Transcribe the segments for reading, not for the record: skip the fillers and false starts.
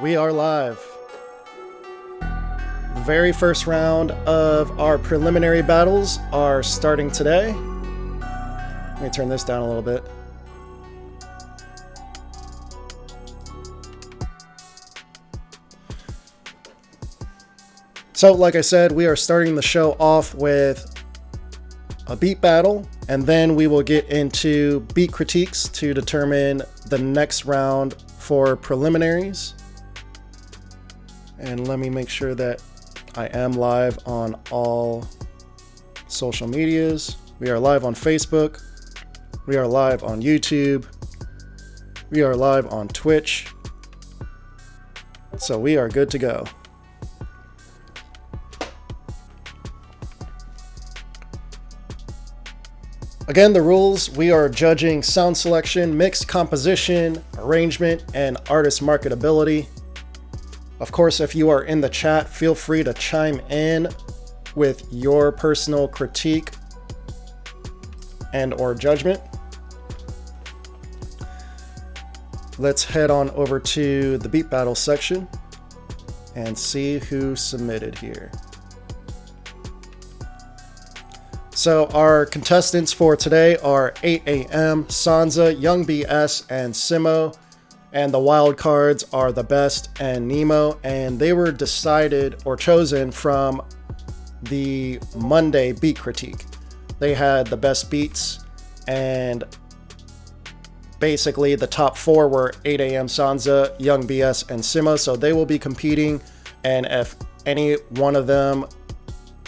We are live. The very first round of our preliminary battles are starting today. Let me turn this down a little bit. So, like I said, we are starting the show off with a beat battle, and then we will get into beat critiques to determine the next round for preliminaries. And let me make sure that I am live on all social medias. We are live on Facebook. We are live on YouTube. We are live on Twitch. So we are good to go. Again, the rules: we are judging sound selection, mix composition, arrangement, and artist marketability. Of course, if you are in the chat, feel free to chime in with your personal critique and or judgment. Let's head on over to the beat battle section and see who submitted here. So our contestants for today are 8am, Sansa, Young BS, and Simo. And the wild cards are The Best and Nemo. And they were decided or chosen from the Monday beat critique. They had the best beats, and basically the top four were 8am, Sansa, Young BS, and Simo. So they will be competing. And if any one of them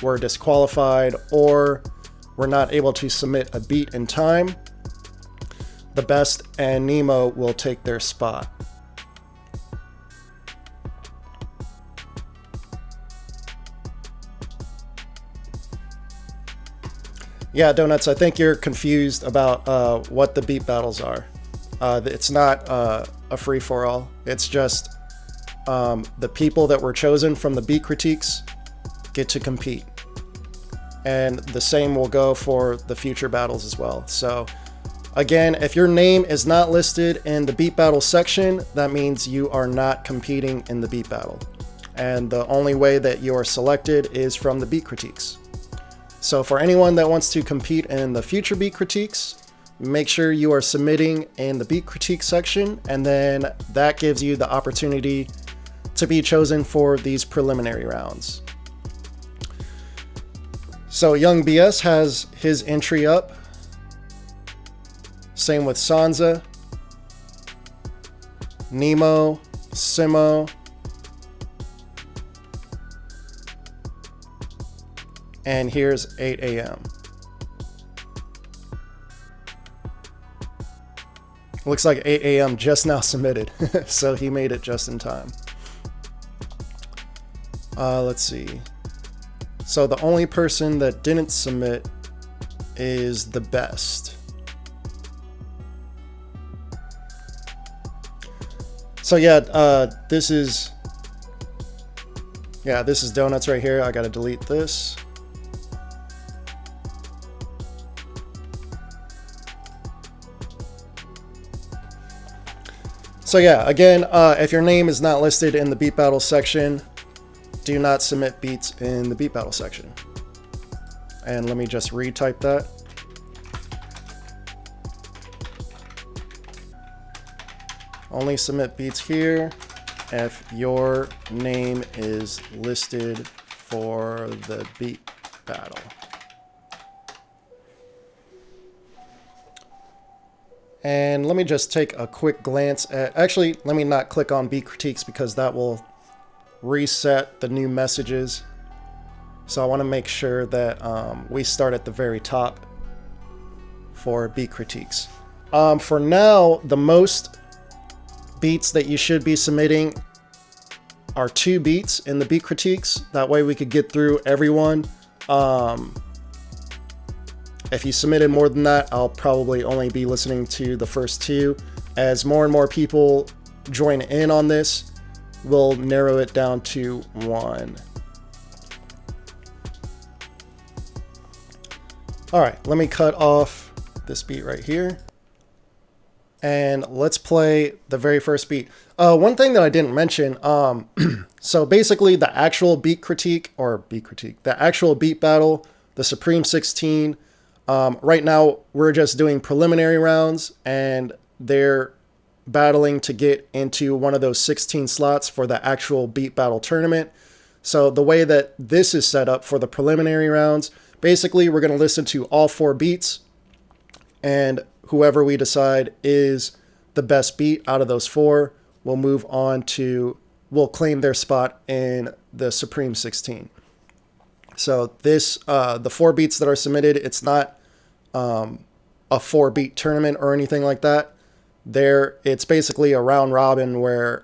were disqualified or were not able to submit a beat in time, The Best and Nemo will take their spot. Yeah, Donuts, I think you're confused about what the beat battles are. It's not a free-for-all. It's just the people that were chosen from the beat critiques get to compete. And the same will go for the future battles as well. So again, if your name is not listed in the beat battle section, that means you are not competing in the beat battle. And the only way that you are selected is from the beat critiques. So for anyone that wants to compete in the future beat critiques, make sure you are submitting in the beat critique section, and then that gives you the opportunity to be chosen for these preliminary rounds. So Young BS has his entry up. Same with Sansa, Nemo, Simo, and here's 8am. Looks like 8am just now submitted, so he made it just in time. Let's see. So the only person that didn't submit is The Best. So yeah, this is Donuts right here. I gotta delete this. So yeah, again, if your name is not listed in the beat battle section, do not submit beats in the beat battle section. And let me just retype that. Only submit beats here if your name is listed for the beat battle. And let me just take a quick glance at, actually, let me not click on beat critiques because that will reset the new messages. So I want to make sure that we start at the very top for beat critiques. For now, the most beats that you should be submitting are 2 beats in the beat critiques. That way we could get through everyone. If you submitted more than that, I'll probably only be listening to the first 2. As more and more people join in on this, we'll narrow it down to 1. All right, let me cut off this beat right here. And let's play the very first beat. One thing that I didn't mention, so basically the actual the actual beat battle, the Supreme 16, right now we're just doing preliminary rounds, and they're battling to get into one of those 16 slots for the actual beat battle tournament. So the way that this is set up for the preliminary rounds, basically we're going to listen to all 4 beats, and whoever we decide is the best beat out of those 4 will claim their spot in the Supreme 16. So this, the 4 beats that are submitted, it's not a 4-beat tournament or anything like that. It's basically a round robin where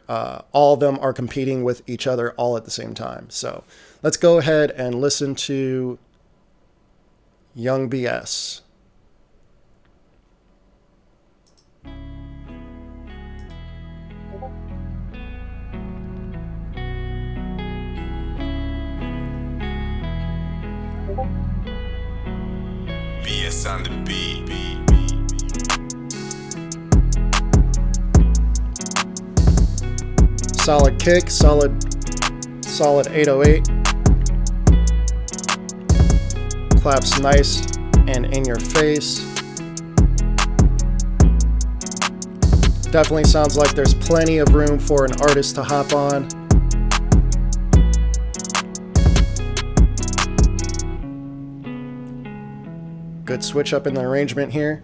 all of them are competing with each other all at the same time. So let's go ahead and listen to Young BS. BS on the beat. Solid kick, solid 808. Claps nice and in your face. Definitely sounds like there's plenty of room for an artist to hop on. Good switch up in the arrangement here.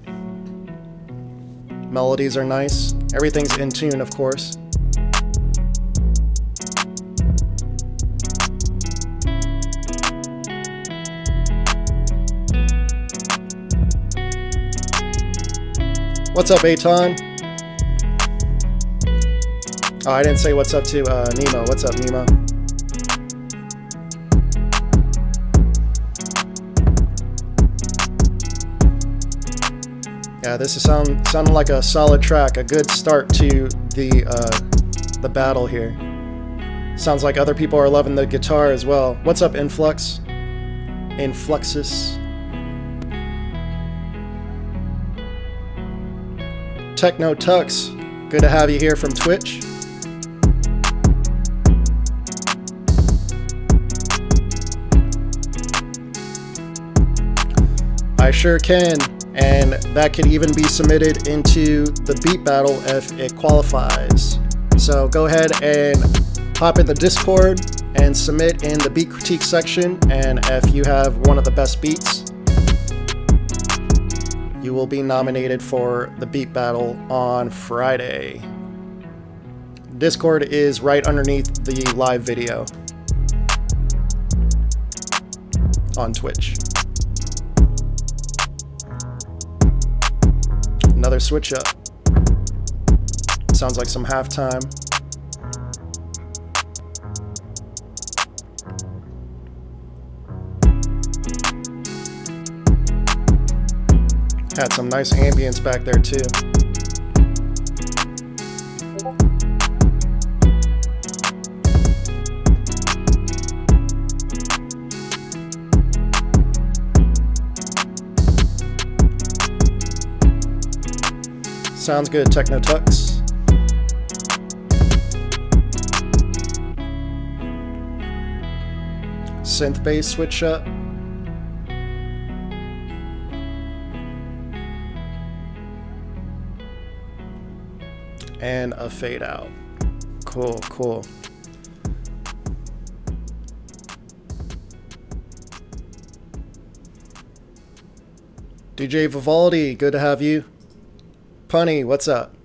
Melodies are nice. Everything's in tune, of course. What's up, Aton? Oh, I didn't say what's up to Nemo. What's up, Nemo? Yeah, this is sounding like a solid track, a good start to the battle here. Sounds like other people are loving the guitar as well. What's up, Influxus? Techno Tux, good to have you here from Twitch. I sure can, and that could even be submitted into the beat battle if it qualifies. So go ahead and hop in the Discord and submit in the beat critique section, and if you have one of the best beats, you will be nominated for the beat battle on Friday. Discord is right underneath the live video on Twitch. Another switch up. Sounds like some halftime. Had some nice ambience back there too. Sounds good, Techno Tux. Synth bass switch up. And a fade out. Cool, cool. DJ Vivaldi, good to have you. Punny, what's up?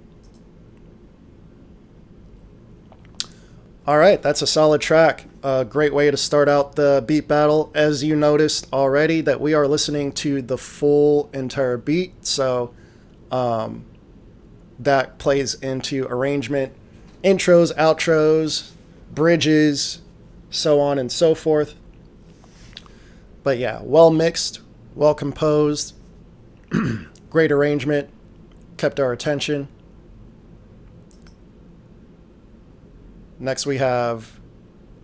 All right, that's a solid track. A great way to start out the beat battle. As you noticed already, that we are listening to the full entire beat. So, that plays into arrangement, intros, outros, bridges, so on and so forth. But yeah, well mixed, well composed, great arrangement, kept our attention. Next we have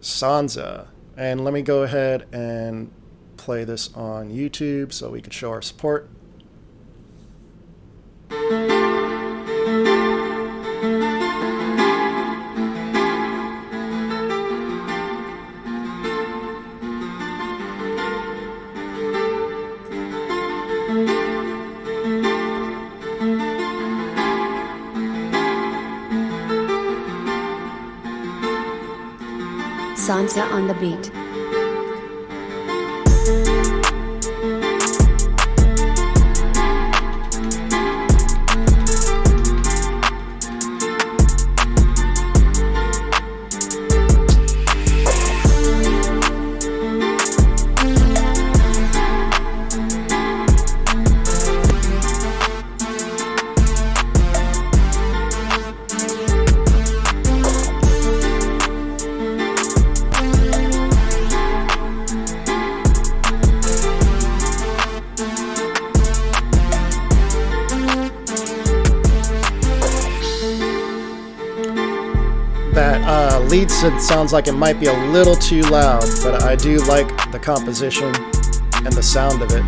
Sansa, and let me go ahead and play this on YouTube so we can show our support. Sansa on the beat. That lead synth sounds like it might be a little too loud, but I do like the composition and the sound of it.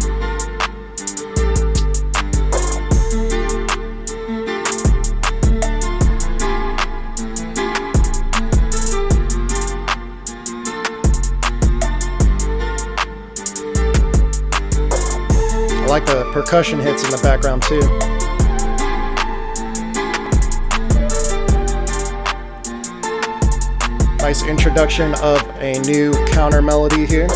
I like the percussion hits in the background too. Nice introduction of a new counter melody here.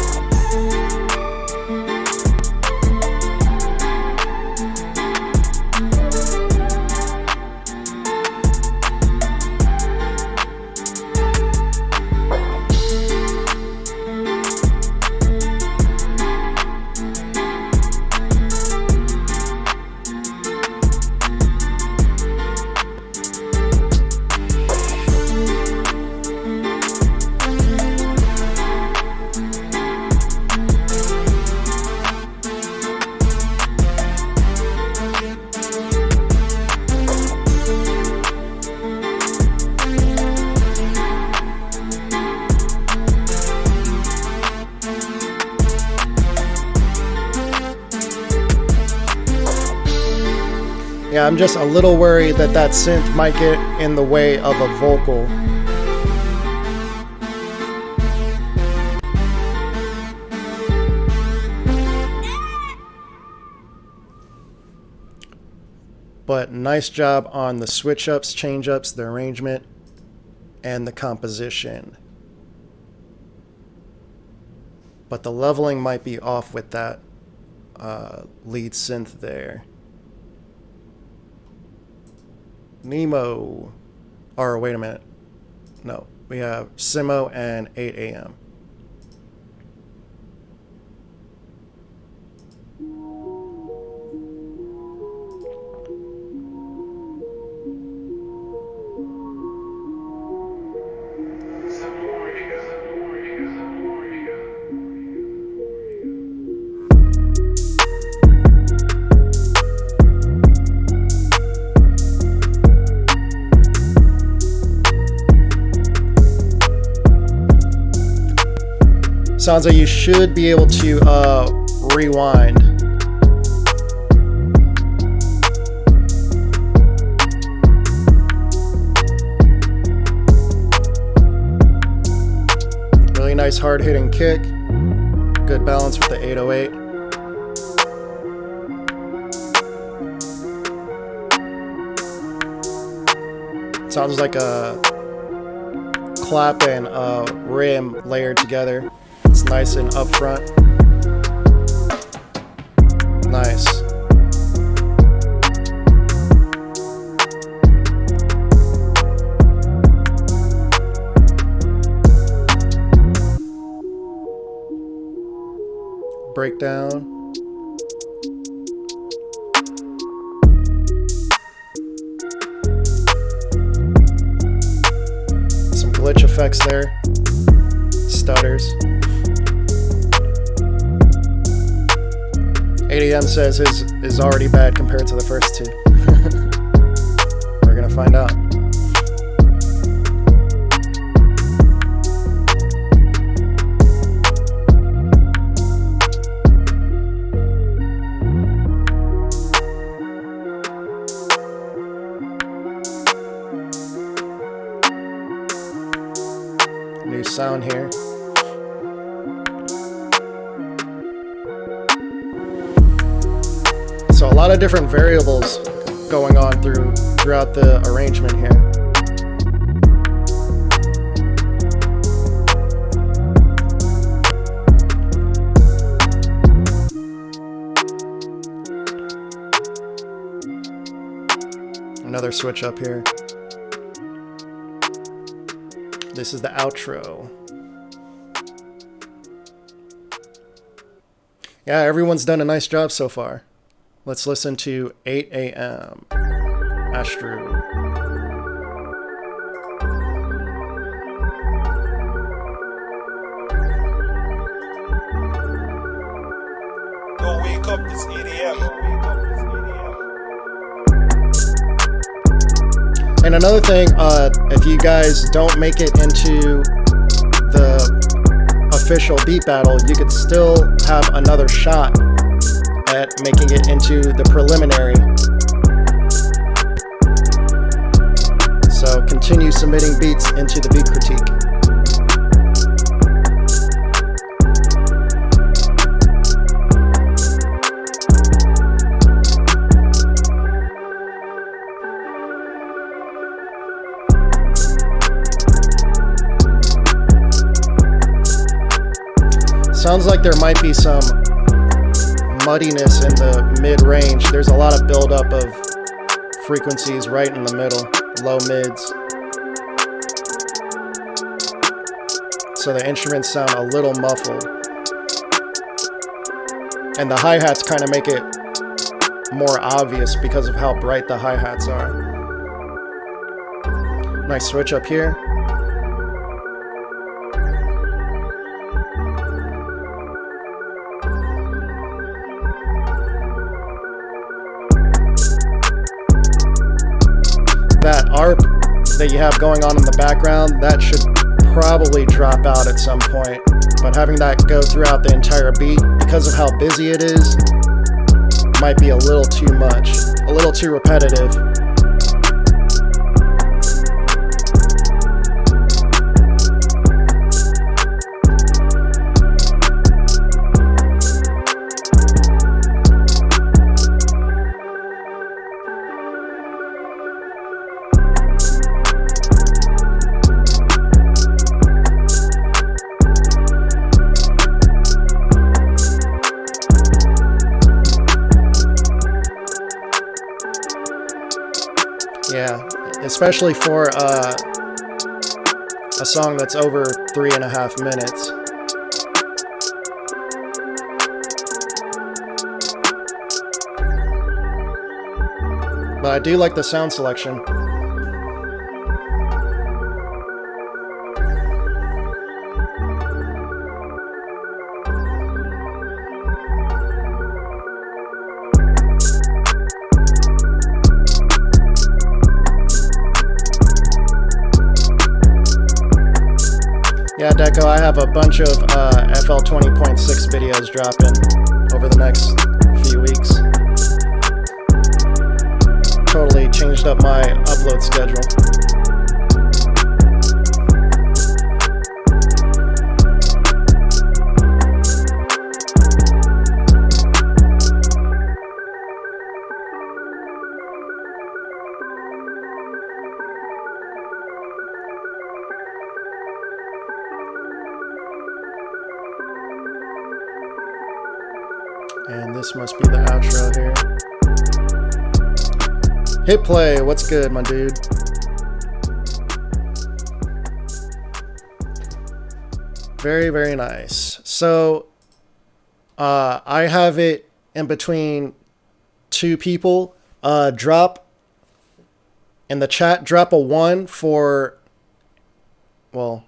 Yeah, I'm just a little worried that that synth might get in the way of a vocal. But nice job on the switch ups, change ups, the arrangement, and the composition. But the leveling might be off with that lead synth there. Nemo, or wait a minute, no, we have Simo and 8 a.m. Sounds like you should be able to rewind. Really nice hard-hitting kick. Good balance with the 808. Sounds like a clap and a rim layered together. It's nice and up front. Nice. Breakdown. Some glitch effects there. Stutters. 8 a.m. says his is already bad compared to the first two. We're gonna find out. New sound here. So a lot of different variables going on throughout the arrangement here. Another switch up here. This is the outro. Yeah, everyone's done a nice job so far. Let's listen to 8 a.m. Astro. Don't wake up, it's 8 a.m. And another thing, if you guys don't make it into the official beat battle, you could still have another shot at making it into the preliminary. So continue submitting beats into the beat critique. Sounds like there might be some muddiness in the mid-range. There's a lot of buildup of frequencies right in the middle, low mids. So the instruments sound a little muffled. And the hi-hats kind of make it more obvious because of how bright the hi-hats are. Nice switch up here. That ARP that you have going on in the background, that should probably drop out at some point. But having that go throughout the entire beat, because of how busy it is, might be a little too much, a little too repetitive. Yeah, especially for a song that's over 3.5 minutes. But I do like the sound selection. Yeah, Deco, I have a bunch of FL 20.6 videos dropping over the next few weeks. Totally changed up my upload schedule. And this must be the outro here. Hit play, what's good, my dude? Very, very nice. So, I have it in between two people. Drop in the chat, drop a 1 for, well,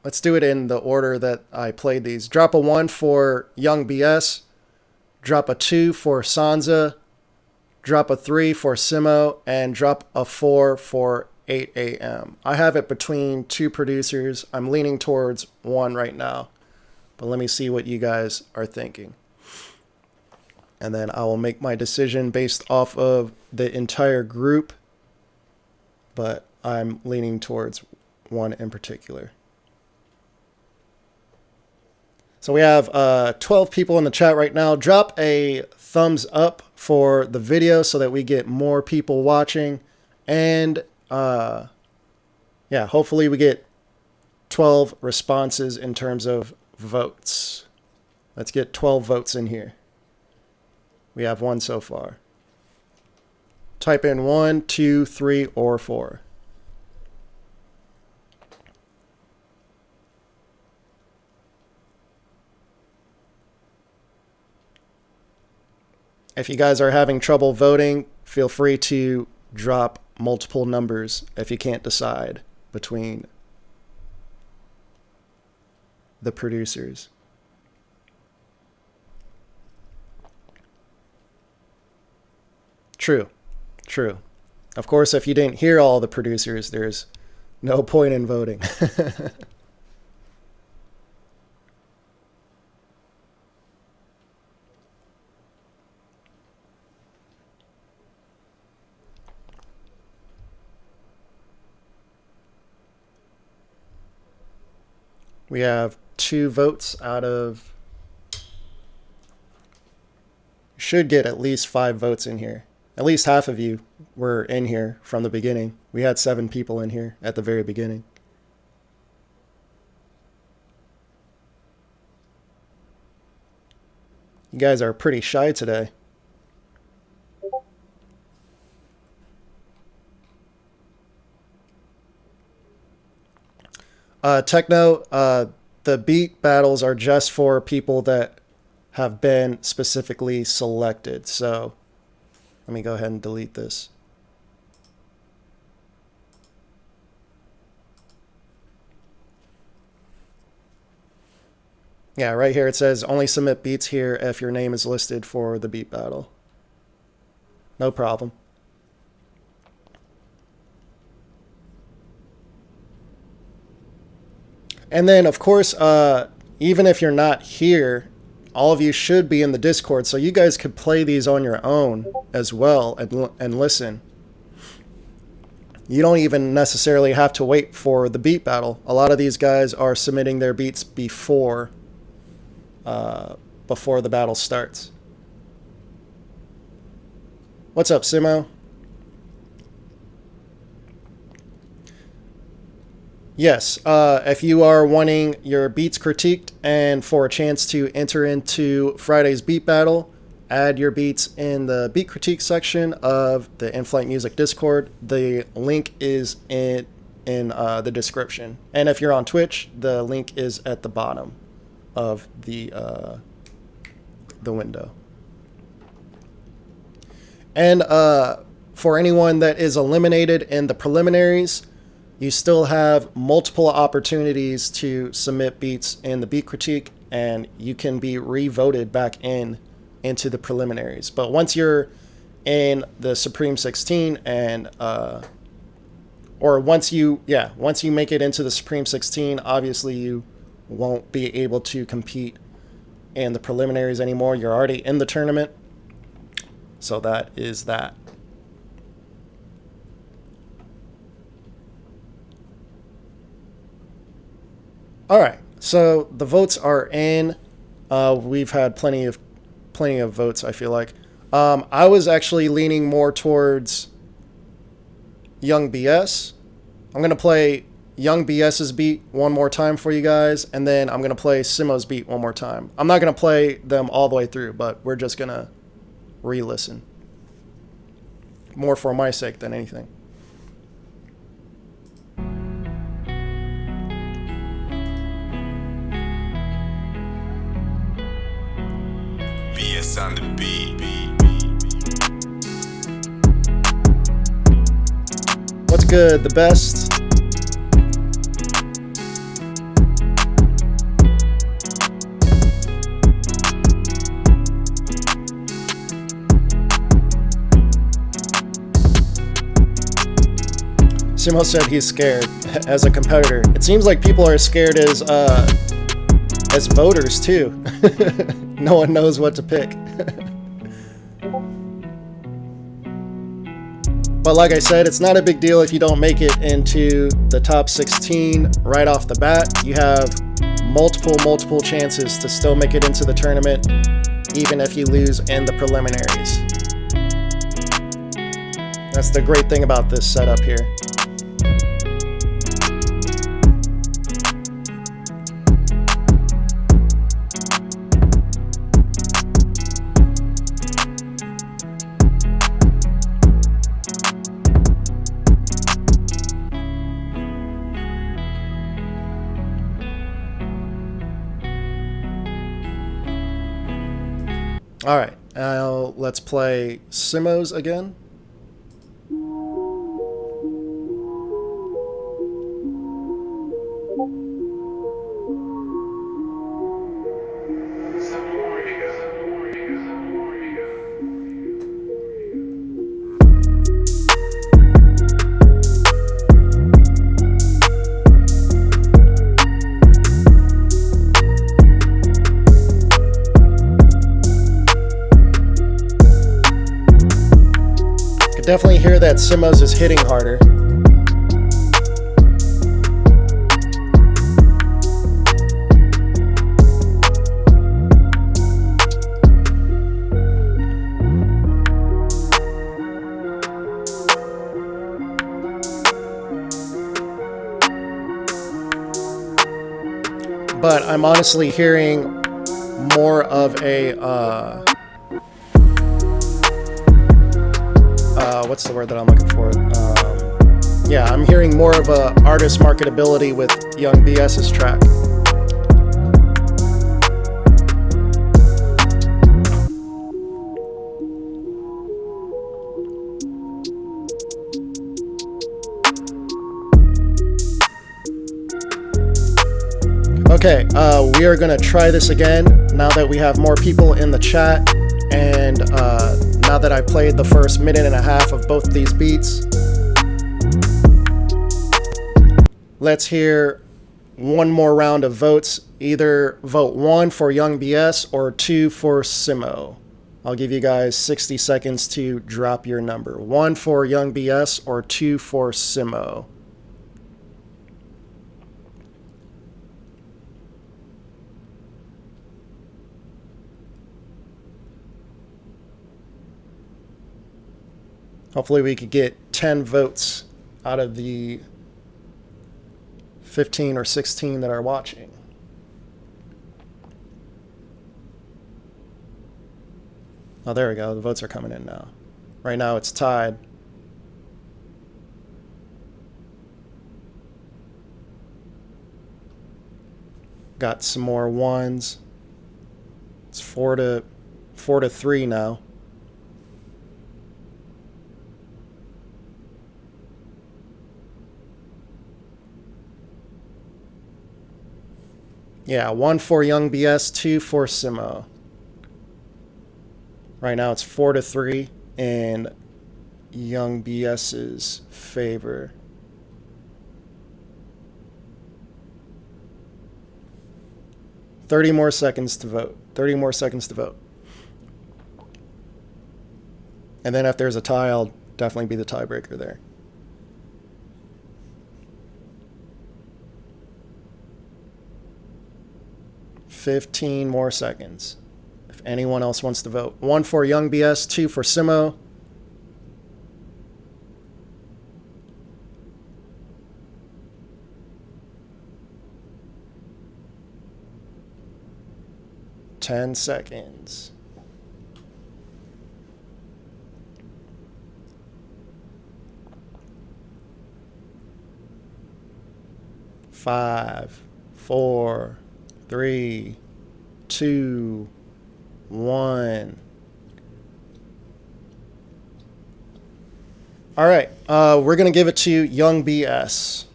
let's do it in the order that I played these. Drop a 1 for Young BS. Drop a 2 for Sansa, drop a 3 for Simo, and drop a 4 for 8 a.m. I have it between two producers. I'm leaning towards one right now, but let me see what you guys are thinking. And then I will make my decision based off of the entire group, but I'm leaning towards one in particular. So we have 12 people in the chat right now. Drop a thumbs up for the video so that we get more people watching. And yeah, hopefully we get 12 responses in terms of votes. Let's get 12 votes in here. We have 1 so far. type in 1, 2, 3, or 4. If you guys are having trouble voting, feel free to drop multiple numbers if you can't decide between the producers. True. Of course, if you didn't hear all the producers, there's no point in voting. We have 2 votes out of... Should get at least 5 votes in here. At least half of you were in here from the beginning. We had 7 people in here at the very beginning. You guys are pretty shy today. Techno, the beat battles are just for people that have been specifically selected. So let me go ahead and delete this. Yeah, right here it says only submit beats here if your name is listed for the beat battle. No problem. And then, of course, even if you're not here, all of you should be in the Discord, so you guys could play these on your own as well and listen. You don't even necessarily have to wait for the beat battle. A lot of these guys are submitting their beats before the battle starts. What's up, Simo? Yes, if you are wanting your beats critiqued and for a chance to enter into Friday's beat battle, add your beats in the beat critique section of the Inflightmuzik Discord. The link is in the description. And if you're on Twitch, the link is at the bottom of the window. And for anyone that is eliminated in the preliminaries, you still have multiple opportunities to submit beats in the beat critique, and you can be re-voted back into the preliminaries. But once you're in the Supreme 16 and once you make it into the Supreme 16, obviously you won't be able to compete in the preliminaries anymore. You're already in the tournament. So that is that. All right, so the votes are in. We've had plenty of votes, I feel like. I was actually leaning more towards Young BS. I'm going to play Young BS's beat one more time for you guys, and then I'm going to play Simo's beat one more time. I'm not going to play them all the way through, but we're just going to re-listen. More for my sake than anything. BS on the beat. What's good? The best? Simo said he's scared as a competitor. It seems like people are scared as voters too. No one knows what to pick. But like I said, it's not a big deal if you don't make it into the top 16 right off the bat. You have multiple chances to still make it into the tournament, even if you lose in the preliminaries. That's the great thing about this setup here. All right, now let's play Simos again. Definitely hear that Simos is hitting harder. But I'm honestly hearing more of a what's the word that I'm looking for? Yeah, I'm hearing more of a artist marketability with Young BS's track. Okay, we are gonna try this again now that we have more people in the chat, and now that I've played the first minute and a half of both these beats. Let's hear one more round of votes. Either vote 1 for Young BS or 2 for Simo. I'll give you guys 60 seconds to drop your number. 1 for Young BS or 2 for Simo. Hopefully we could get 10 votes out of the 15 or 16 that are watching. Oh, there we go. The votes are coming in now. Right now it's tied. Got some more ones. It's 4 to 3 now. Yeah, 1 for Young BS, 2 for Simo. Right now it's 4 to 3 in Young BS's favor. $30 more seconds to vote. 30 more seconds to vote. And then if there's a tie, I'll definitely be the tiebreaker there. $15 more seconds. If anyone else wants to vote. 1 for Young BS, 2 for Simo. $10 seconds. 5, 4, 3, 2, 1. All right, we're going to give it to Young BS.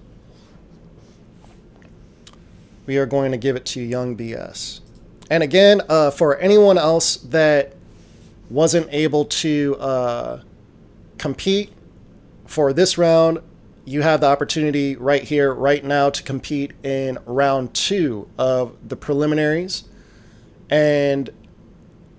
We are going to give it to Young BS. And again, for anyone else that wasn't able to compete for this round, you have the opportunity right here, right now, to compete in round 2 of the preliminaries. And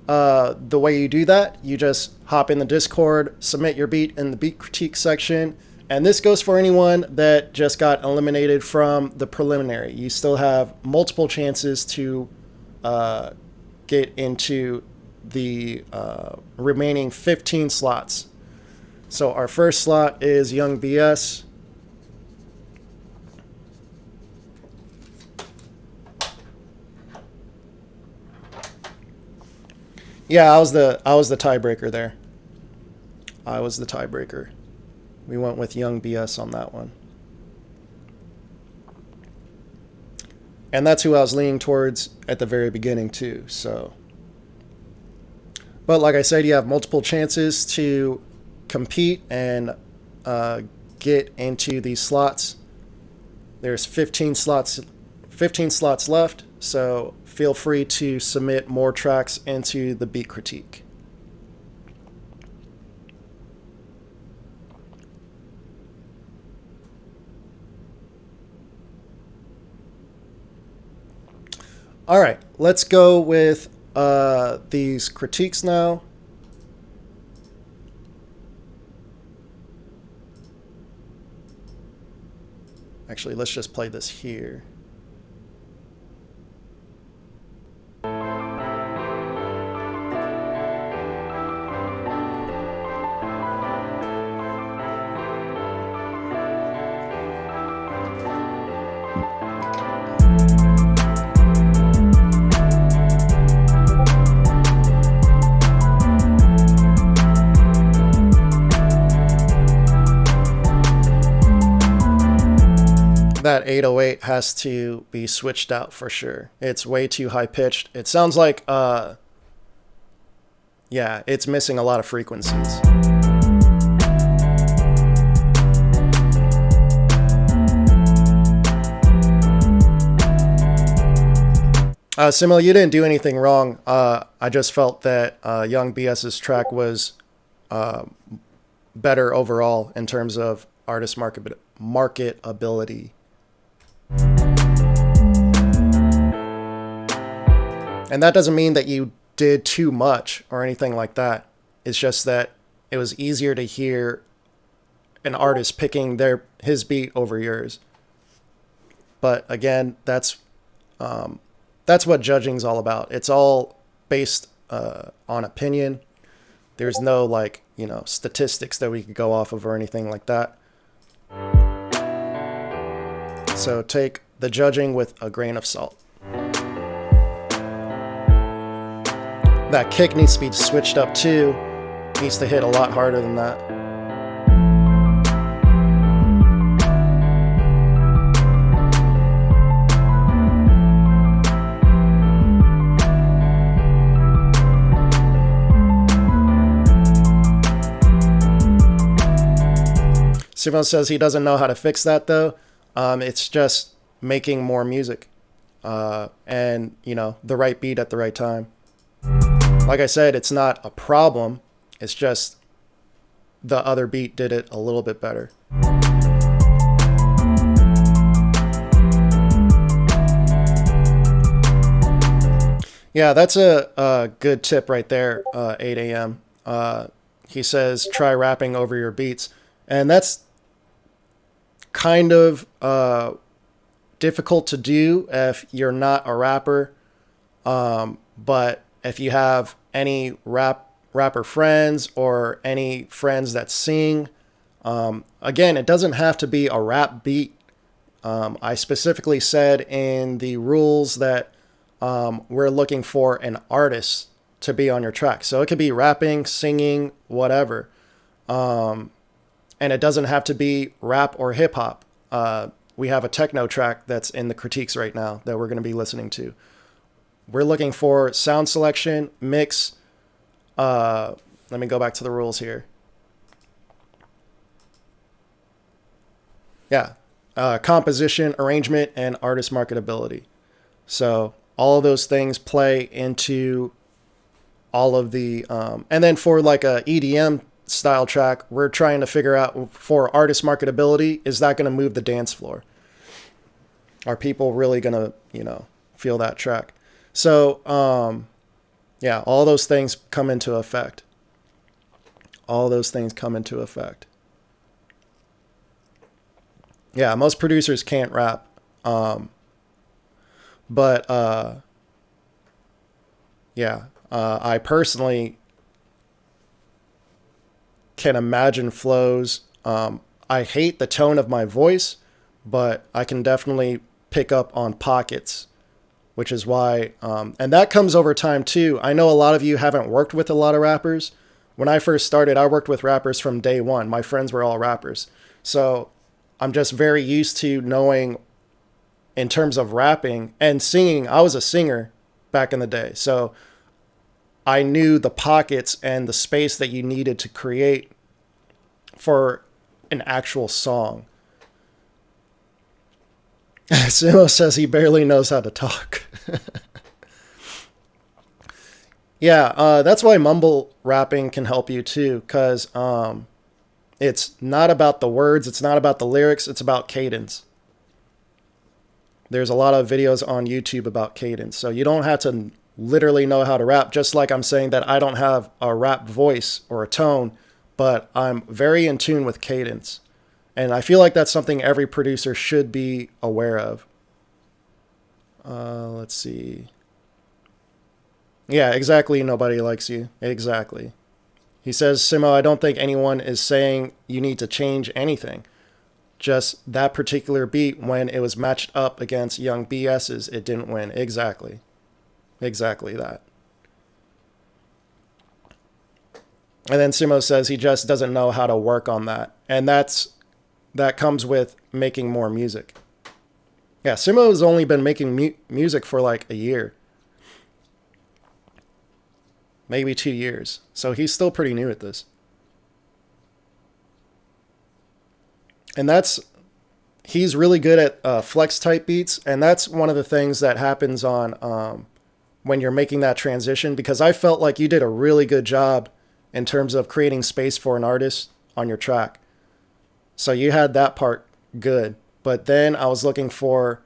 the way you do that, you just hop in the Discord, submit your beat in the beat critique section. And this goes for anyone that just got eliminated from the preliminary. You still have multiple chances to get into the remaining 15 slots. So our first slot is Young BS. Yeah, I was the tiebreaker there. I was the tiebreaker. We went with Young BS on that one. And that's who I was leaning towards at the very beginning too. So But like I said, you have multiple chances to compete and get into these slots. There's 15 slots left, so feel free to submit more tracks into the beat critique. All right, let's go with these critiques now. Actually, let's just play this here. That 808 has to be switched out for sure. It's way too high pitched. It sounds like, yeah, it's missing a lot of frequencies. Simil, you didn't do anything wrong. I just felt that Young BS's track was better overall in terms of artist marketability. And that doesn't mean that you did too much or anything like that. It's just that it was easier to hear an artist picking his beat over yours. But again, that's what judging's all about. It's all based on opinion. There's no statistics that we could go off of or anything like that. So take the judging with a grain of salt. That kick needs to be switched up too. Needs to hit a lot harder than that. Simon says he doesn't know how to fix that though. It's just making more music and, the right beat at the right time. Like I said, it's not a problem. It's just the other beat did it a little bit better. Yeah, that's a good tip right there, 8 a.m. He says, try rapping over your beats. And that's kind of difficult to do if you're not a rapper. But if you have any rapper friends or any friends that sing, again, it doesn't have to be a rap beat. I specifically said in the rules that we're looking for an artist to be on your track. So it could be rapping, singing, whatever. And it doesn't have to be rap or hip hop. We have a techno track that's in the critiques right now that we're going to be listening to. We're looking for sound selection, mix. Let me go back to the rules here. Yeah. Composition, arrangement, and artist marketability. So all of those things play into all of the... and then for like a EDM style track, we're trying to figure out for artist marketability, is that going to move the dance floor? Are people really going to, feel that track? So, yeah, all those things come into effect. All those things come into effect. Yeah, most producers can't rap. But, yeah, I personally can imagine flows. I hate the tone of my voice, but I can definitely pick up on pockets, which is why, and that comes over time too. I know a lot of you haven't worked with a lot of rappers. When I first started, I worked with rappers from day one. My friends were all rappers. So I'm just very used to knowing in terms of rapping and singing. I was a singer back in the day. So I knew the pockets and the space that you needed to create for an actual song. Simo says he barely knows how to talk. Yeah, that's why mumble rapping can help you too, because it's not about the words, it's not about the lyrics, it's about cadence. There's a lot of videos on YouTube about cadence, so you don't have to literally know how to rap, just like I'm saying that I don't have a rap voice or a tone, but I'm very in tune with cadence. And I feel like that's something every producer should be aware of. Let's see. Yeah, exactly. Nobody likes you. Exactly. He says, Simo, I don't think anyone is saying you need to change anything. Just that particular beat, when it was matched up against Young BS's, it didn't win. Exactly. Exactly that. And then Simo says he just doesn't know how to work on that. And that comes with making more music. Yeah, Simo has only been making music for like a year. Maybe 2 years. So he's still pretty new at this. And he's really good at flex type beats. And that's one of the things that happens on when you're making that transition, because I felt like you did a really good job in terms of creating space for an artist on your track. So you had that part good. But then I was looking for,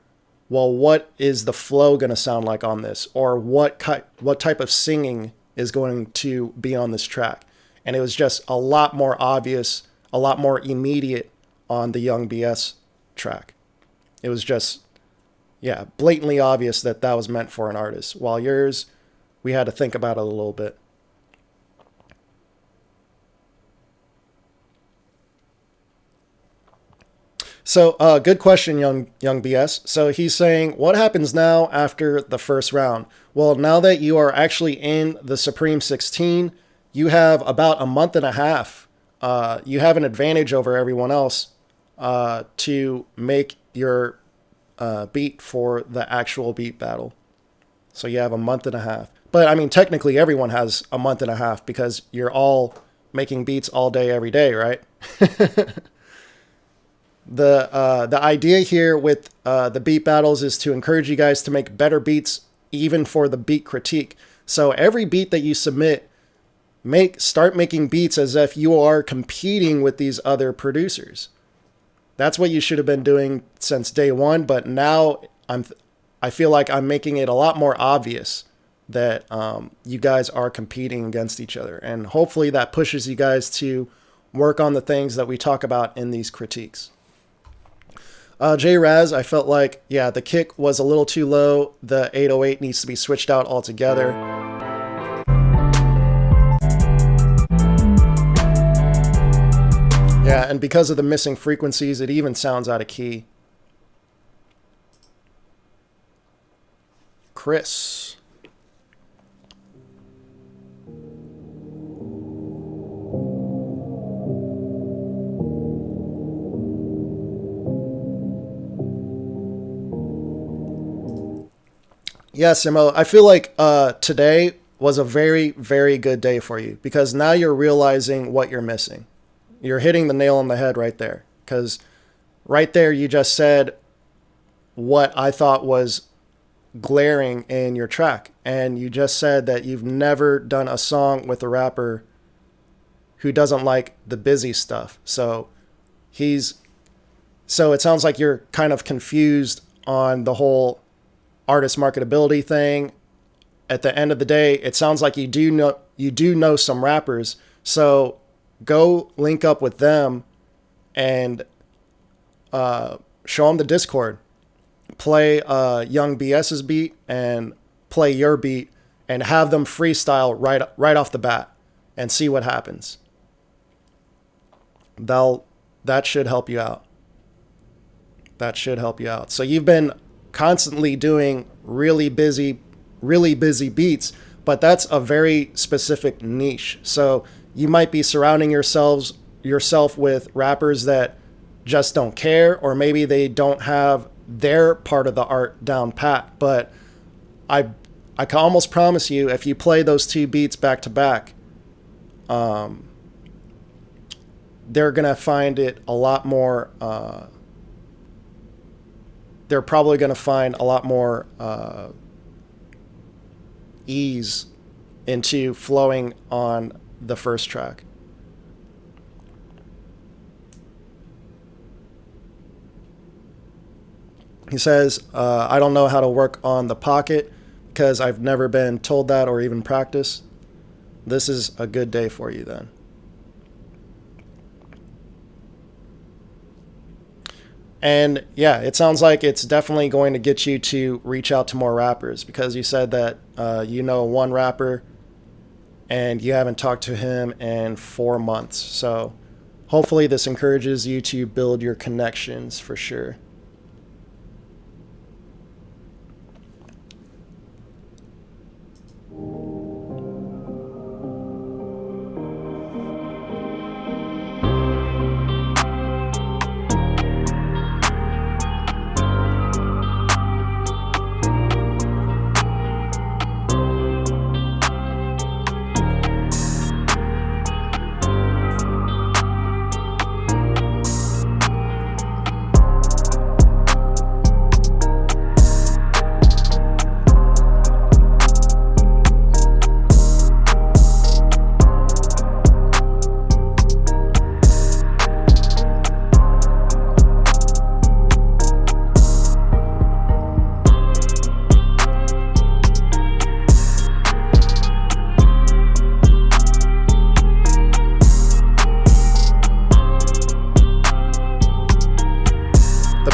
well, what is the flow going to sound like on this? Or what type of singing is going to be on this track? And it was just a lot more obvious, a lot more immediate on the Young BS track. It was just, yeah, blatantly obvious that that was meant for an artist. While yours, we had to think about it a little bit. So, good question, young BS. So he's saying, what happens now after the first round? Well, now that you are actually in the Supreme 16, you have about a month and a half. You have an advantage over everyone else to make your beat for the actual beat battle. So you have a month and a half. But I mean, technically everyone has a month and a half because you're all making beats all day, every day, right? The idea here with the beat battles is to encourage you guys to make better beats, even for the beat critique. So every beat that you submit, start making beats as if you are competing with these other producers. That's what you should have been doing since day one. But now I feel like I'm making it a lot more obvious that you guys are competing against each other, and hopefully that pushes you guys to work on the things that we talk about in these critiques. J Raz, I felt like, yeah, the kick was a little too low. The 808 needs to be switched out altogether. Yeah, and because of the missing frequencies, it even sounds out of key. Chris. Yeah, Simo, I feel like today was a very, very good day for you, because now you're realizing what you're missing. You're hitting the nail on the head right there, because right there you just said what I thought was glaring in your track. And you just said that you've never done a song with a rapper who doesn't like the busy stuff. So it sounds like you're kind of confused on the whole artist marketability thing. At the end of the day, it sounds like you do know some rappers. So go link up with them and show them the Discord. Play Young BS's beat and play your beat, and have them freestyle right off the bat and see what happens. That should help you out. That should help you out. So you've been constantly doing really busy beats, but that's a very specific niche. So you might be surrounding yourself with rappers that just don't care, or maybe they don't have their part of the art down pat. But I can almost promise you, if you play those two beats back to back, they're going to find it a lot more, they're probably going to find a lot more ease into flowing on the first track. He says, I don't know how to work on the pocket because I've never been told that or even practiced. This is a good day for you then. And yeah, it sounds like it's definitely going to get you to reach out to more rappers, because you said that you know one rapper and you haven't talked to him in 4 months. So hopefully this encourages you to build your connections for sure.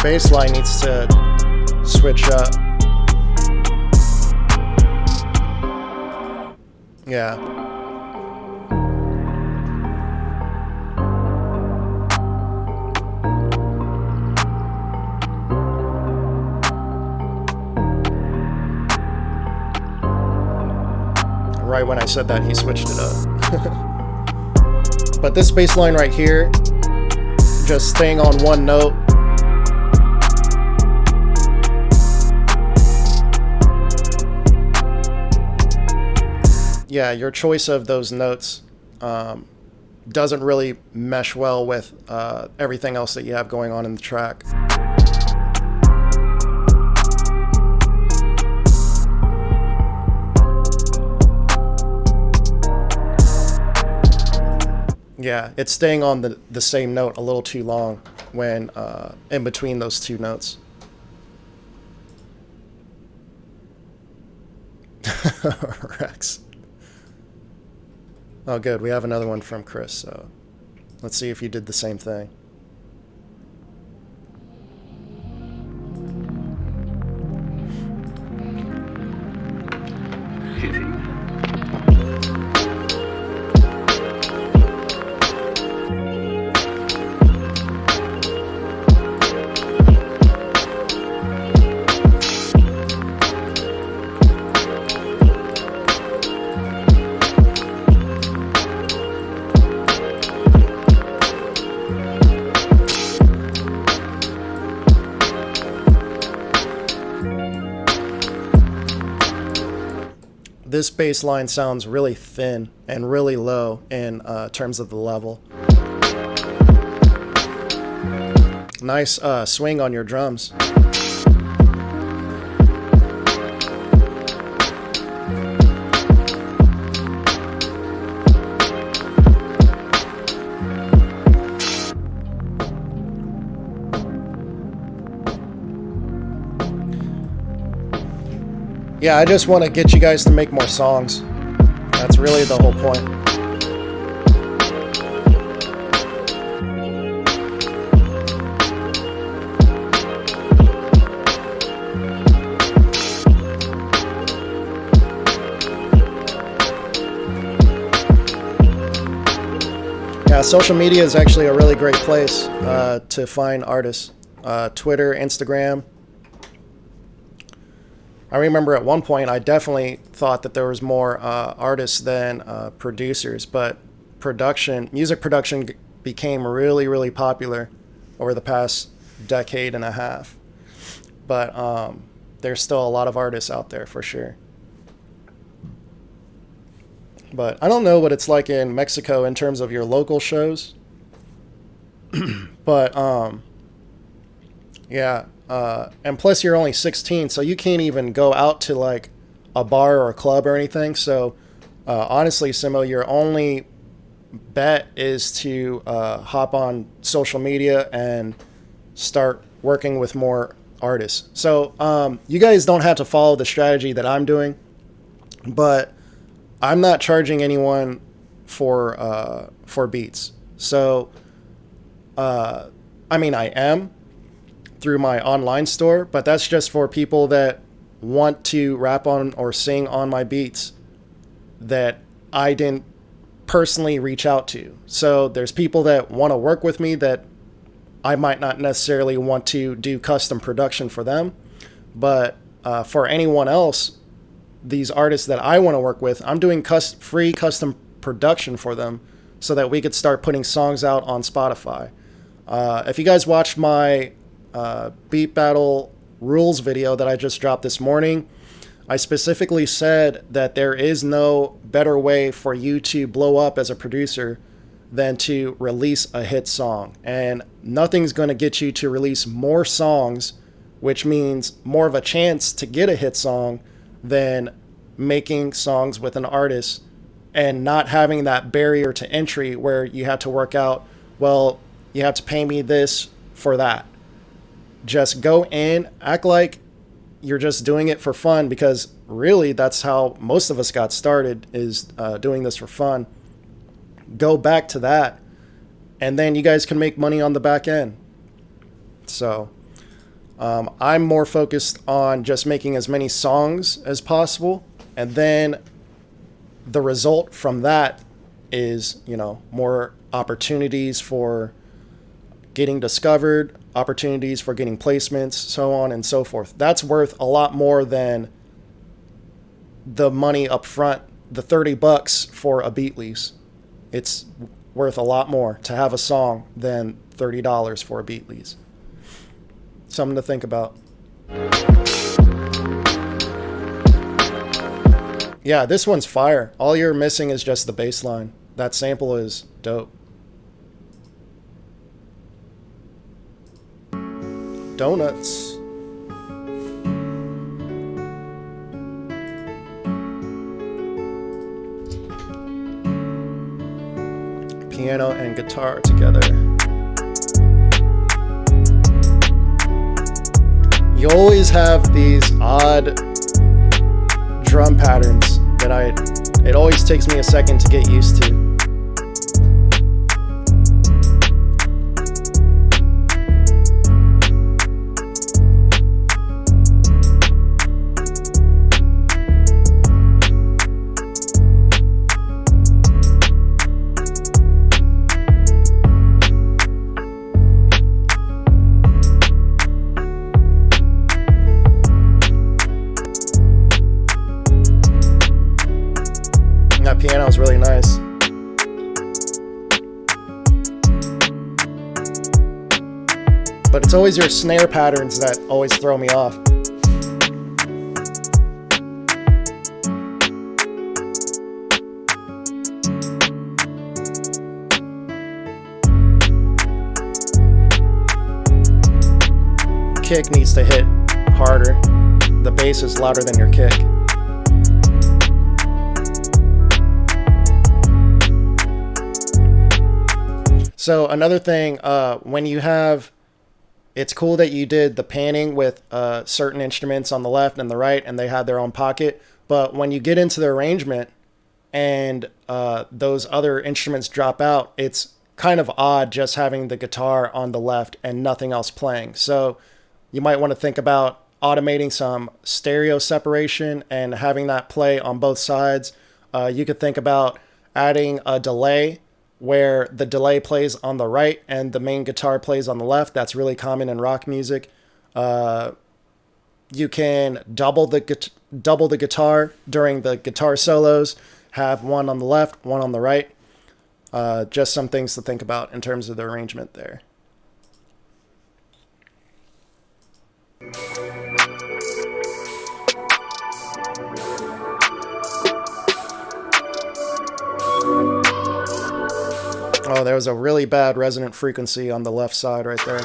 Bass line needs to switch up. Yeah. Right when I said that, he switched it up. But this bass line right here, just staying on one note, yeah, your choice of those notes doesn't really mesh well with everything else that you have going on in the track. Yeah, it's staying on the same note a little too long when in between those two notes. Rex. Oh, good. We have another one from Chris, so let's see if you did the same thing. This bass line sounds really thin and really low in terms of the level. Nice swing on your drums. Yeah, I just want to get you guys to make more songs. That's really the whole point. Yeah, social media is actually a really great place to find artists. Twitter, Instagram. I remember at one point I definitely thought that there was more artists than producers, but music production became really, really popular over the past decade and a half. But there's still a lot of artists out there for sure. But I don't know what it's like in Mexico in terms of your local shows. But yeah, and plus you're only 16, so you can't even go out to like a bar or a club or anything. So honestly, Simo, your only bet is to hop on social media and start working with more artists. So you guys don't have to follow the strategy that I'm doing, but I'm not charging anyone for beats. So I mean, I am through my online store, but that's just for people that want to rap on or sing on my beats that I didn't personally reach out to. So there's people that want to work with me that I might not necessarily want to do custom production for them, but for anyone else, these artists that I want to work with, I'm doing free custom production for them so that we could start putting songs out on Spotify. If you guys watched my beat battle rules video that I just dropped this morning, I specifically said that there is no better way for you to blow up as a producer than to release a hit song. And nothing's going to get you to release more songs, which means more of a chance to get a hit song, than making songs with an artist and not having that barrier to entry where you have to work out, well, you have to pay me this for that. Just go in, act like you're just doing it for fun, because really that's how most of us got started, is doing this for fun. Go back to that, and then you guys can make money on the back end. So I'm more focused on just making as many songs as possible, and then the result from that is, you know, more opportunities for getting discovered, opportunities for getting placements, so on and so forth. That's worth a lot more than the money up front, the $30 for a beat lease. It's worth a lot more to have a song than $30 for a beat lease. Something to think about. Yeah, this one's fire. All you're missing is just the bass line. That sample is dope. Donuts. Piano and guitar together. You always have these odd drum patterns that it always takes me a second to get used to. Piano is really nice. But it's always your snare patterns that always throw me off. Kick needs to hit harder. The bass is louder than your kick. So another thing, when you have, it's cool that you did the panning with certain instruments on the left and the right, and they had their own pocket. But when you get into the arrangement and those other instruments drop out, it's kind of odd just having the guitar on the left and nothing else playing. So you might want to think about automating some stereo separation and having that play on both sides. You could think about adding a delay where the delay plays on the right and the main guitar plays on the left. That's really common in rock music. You can double the guitar during the guitar solos, have one on the left, one on the right. Just some things to think about in terms of the arrangement there. Oh, there was a really bad resonant frequency on the left side right there.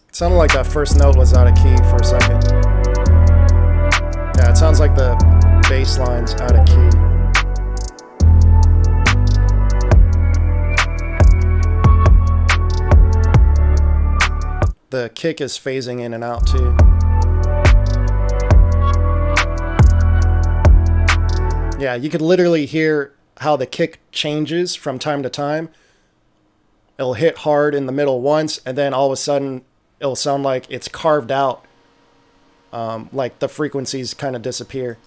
It sounded like that first note was out of key for a second. Yeah, it sounds like the bass line's out of key. The kick is phasing in and out too. Yeah, you could literally hear how the kick changes from time to time. It'll hit hard in the middle once, and then all of a sudden it'll sound like it's carved out. Like the frequencies kind of disappear.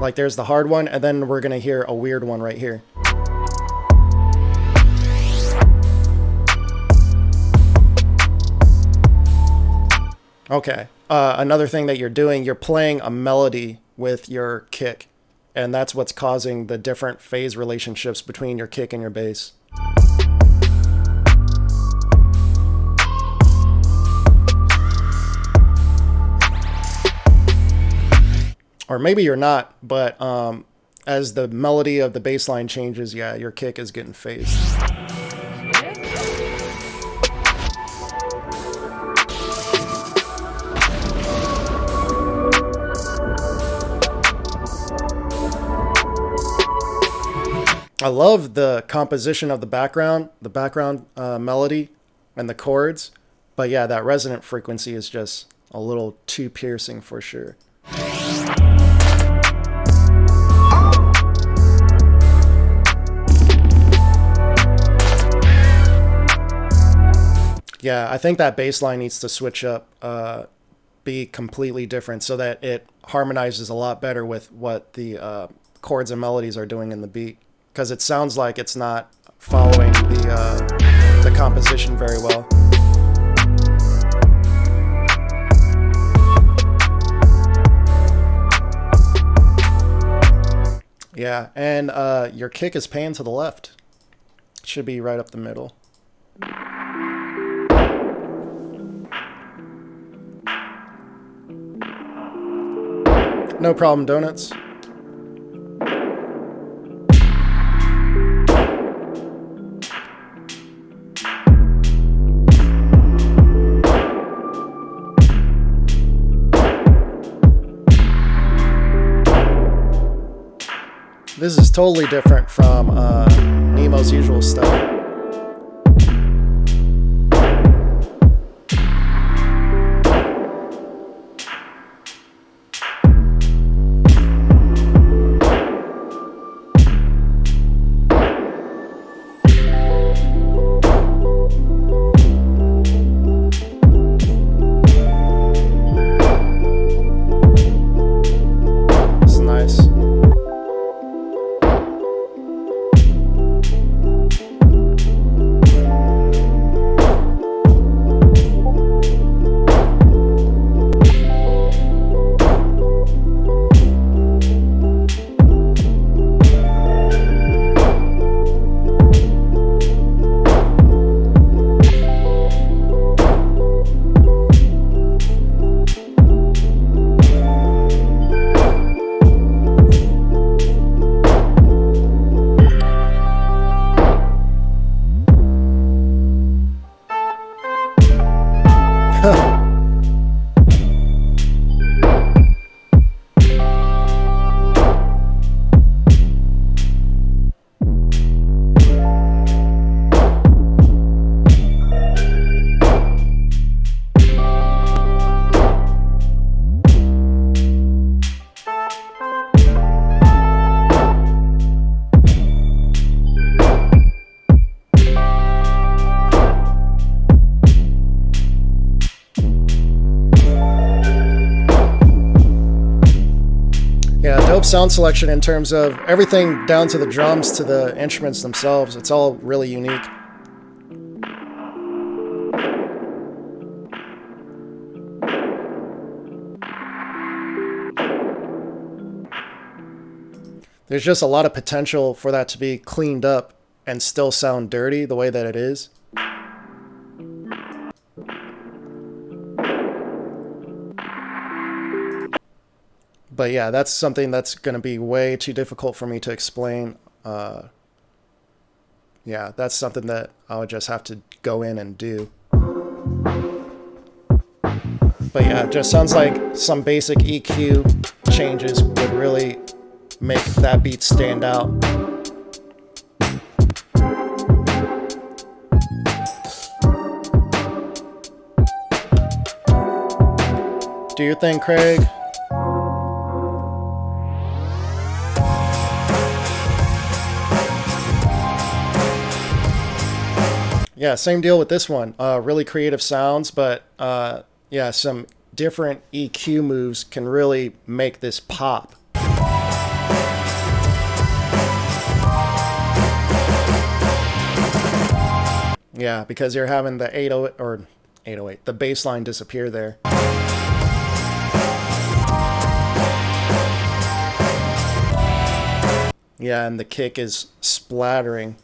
Like there's the hard one, and then we're going to hear a weird one right here. Okay, another thing that you're doing, you're playing a melody with your kick, and that's what's causing the different phase relationships between your kick and your bass. Or maybe you're not, but as the melody of the bass line changes, yeah, your kick is getting phased. I love the composition of the background melody and the chords, but yeah, that resonant frequency is just a little too piercing for sure. Yeah, I think that bass line needs to switch up, be completely different so that it harmonizes a lot better with what the chords and melodies are doing in the beat. Because it sounds like it's not following the composition very well. Yeah, and your kick is panned to the left. It should be right up the middle. No problem, donuts. This is totally different from Nemo's usual stuff. Dope sound selection in terms of everything down to the drums to the instruments themselves. It's all really unique. There's just a lot of potential for that to be cleaned up and still sound dirty the way that it is. But yeah, that's something that's going to be way too difficult for me to explain. Yeah, that's something that I would just have to go in and do. But yeah, it just sounds like some basic EQ changes would really make that beat stand out. Do your thing, Craig. Yeah, same deal with this one. Really creative sounds, but yeah, some different EQ moves can really make this pop. Yeah, because you're having the 808 or 808, the bass line disappear there. Yeah, and the kick is splattering.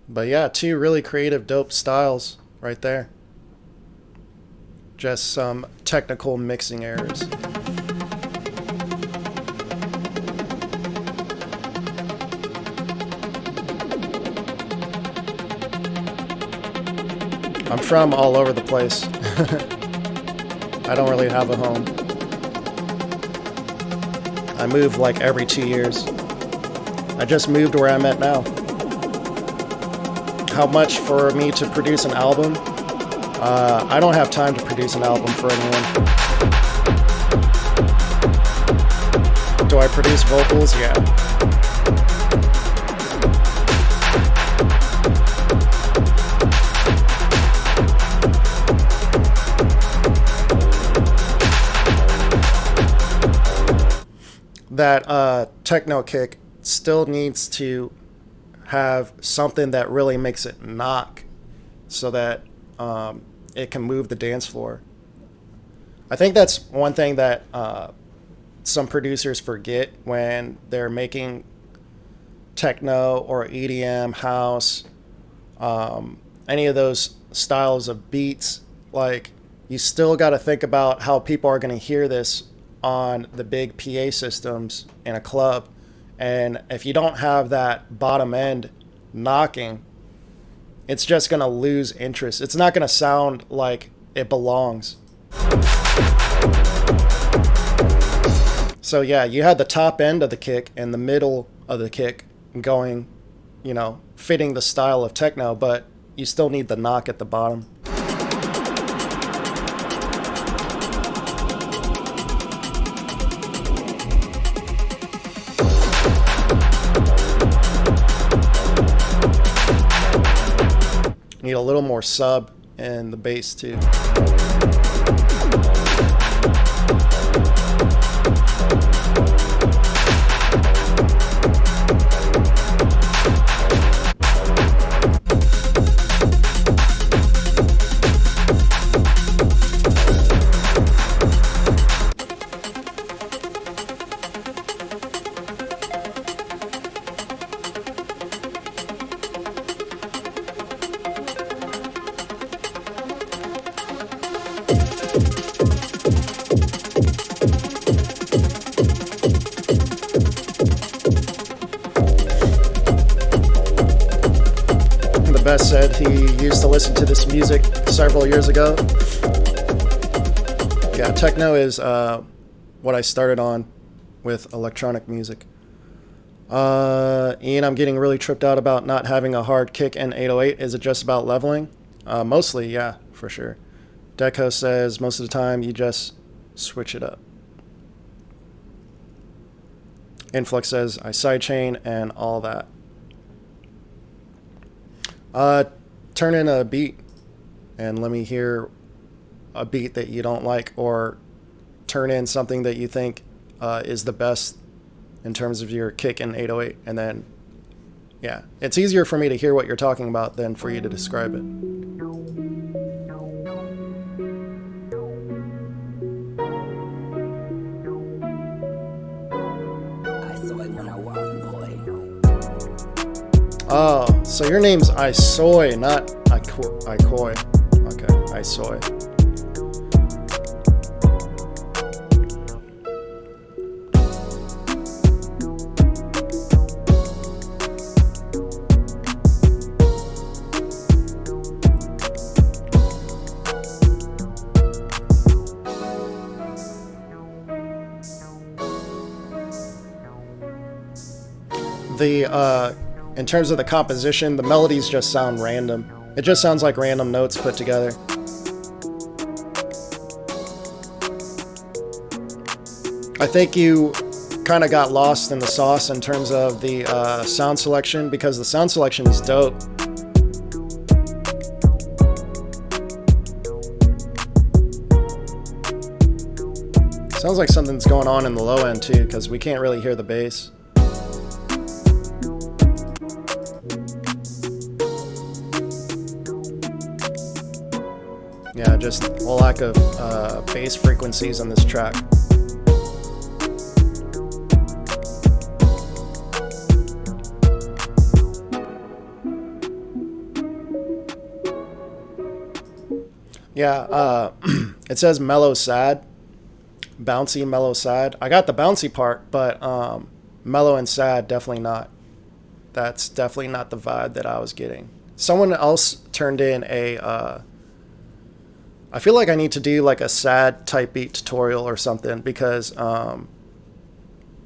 But yeah, two really creative, dope styles right there. Just some technical mixing errors. I'm from all over the place. I don't really have a home. I move like every 2 years. I just moved where I'm at now. How much for me to produce an album? I don't have time to produce an album for anyone. Do I produce vocals? Yeah. That techno kick still needs to have something that really makes it knock so that it can move the dance floor. I think that's one thing that some producers forget when they're making techno or EDM, house, any of those styles of beats. Like, you still got to think about how people are going to hear this on the big PA systems in a club. And if you don't have that bottom end knocking, it's just going to lose interest. It's not going to sound like it belongs. So yeah, you had the top end of the kick and the middle of the kick going, you know, fitting the style of techno, but you still need the knock at the bottom. Need a little more sub in the bass too. Best said he used to listen to this music several years ago. Yeah, techno is what I started on with electronic music. Ian, I'm getting really tripped out about not having a hard kick in 808. Is it just about leveling? Mostly, yeah, for sure. Deco says most of the time you just switch it up. Influx says I sidechain and all that. Turn in a beat and let me hear a beat that you don't like, or turn in something that you think is the best in terms of your kick in 808, and then yeah, it's easier for me to hear what you're talking about than for you to describe it. Oh, so your name's Isoy, not Ikoi. Okay, Isoy. In terms of the composition, the melodies just sound random. It just sounds like random notes put together. I think you kind of got lost in the sauce in terms of the sound selection, because the sound selection is dope. Sounds like something's going on in the low end too, because we can't really hear the bass. Yeah, just a lack of bass frequencies on this track. Yeah, it says mellow sad, bouncy, mellow, sad. I got the bouncy part, but mellow and sad, definitely not. That's definitely not the vibe that I was getting. Someone else turned in a I feel like I need to do like a sad type beat tutorial or something, because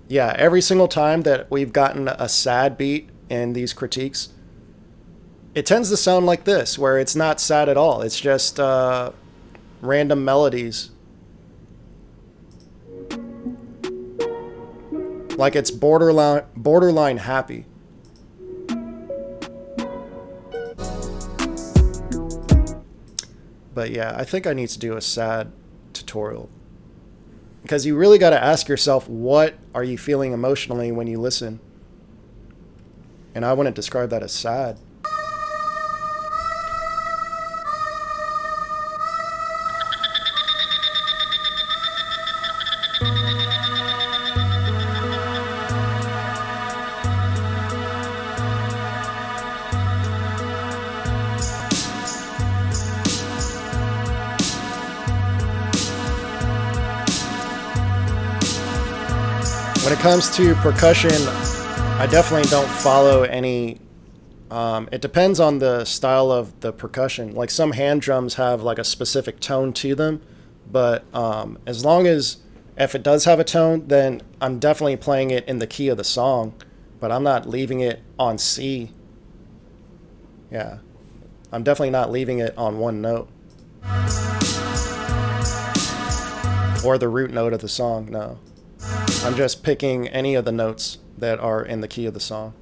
yeah, every single time that we've gotten a sad beat in these critiques, it tends to sound like this, where it's not sad at all. It's just random melodies. Like it's borderline happy. But yeah, I think I need to do a sad tutorial, because you really got to ask yourself, what are you feeling emotionally when you listen? And I wouldn't describe that as sad. When it comes to percussion, I definitely don't follow any. It depends on the style of the percussion. Like some hand drums have like a specific tone to them, but as long as if it does have a tone, then I'm definitely playing it in the key of the song, but I'm not leaving it on C. Yeah, I'm definitely not leaving it on one note or the root note of the song. No. I'm just picking any of the notes that are in the key of the song,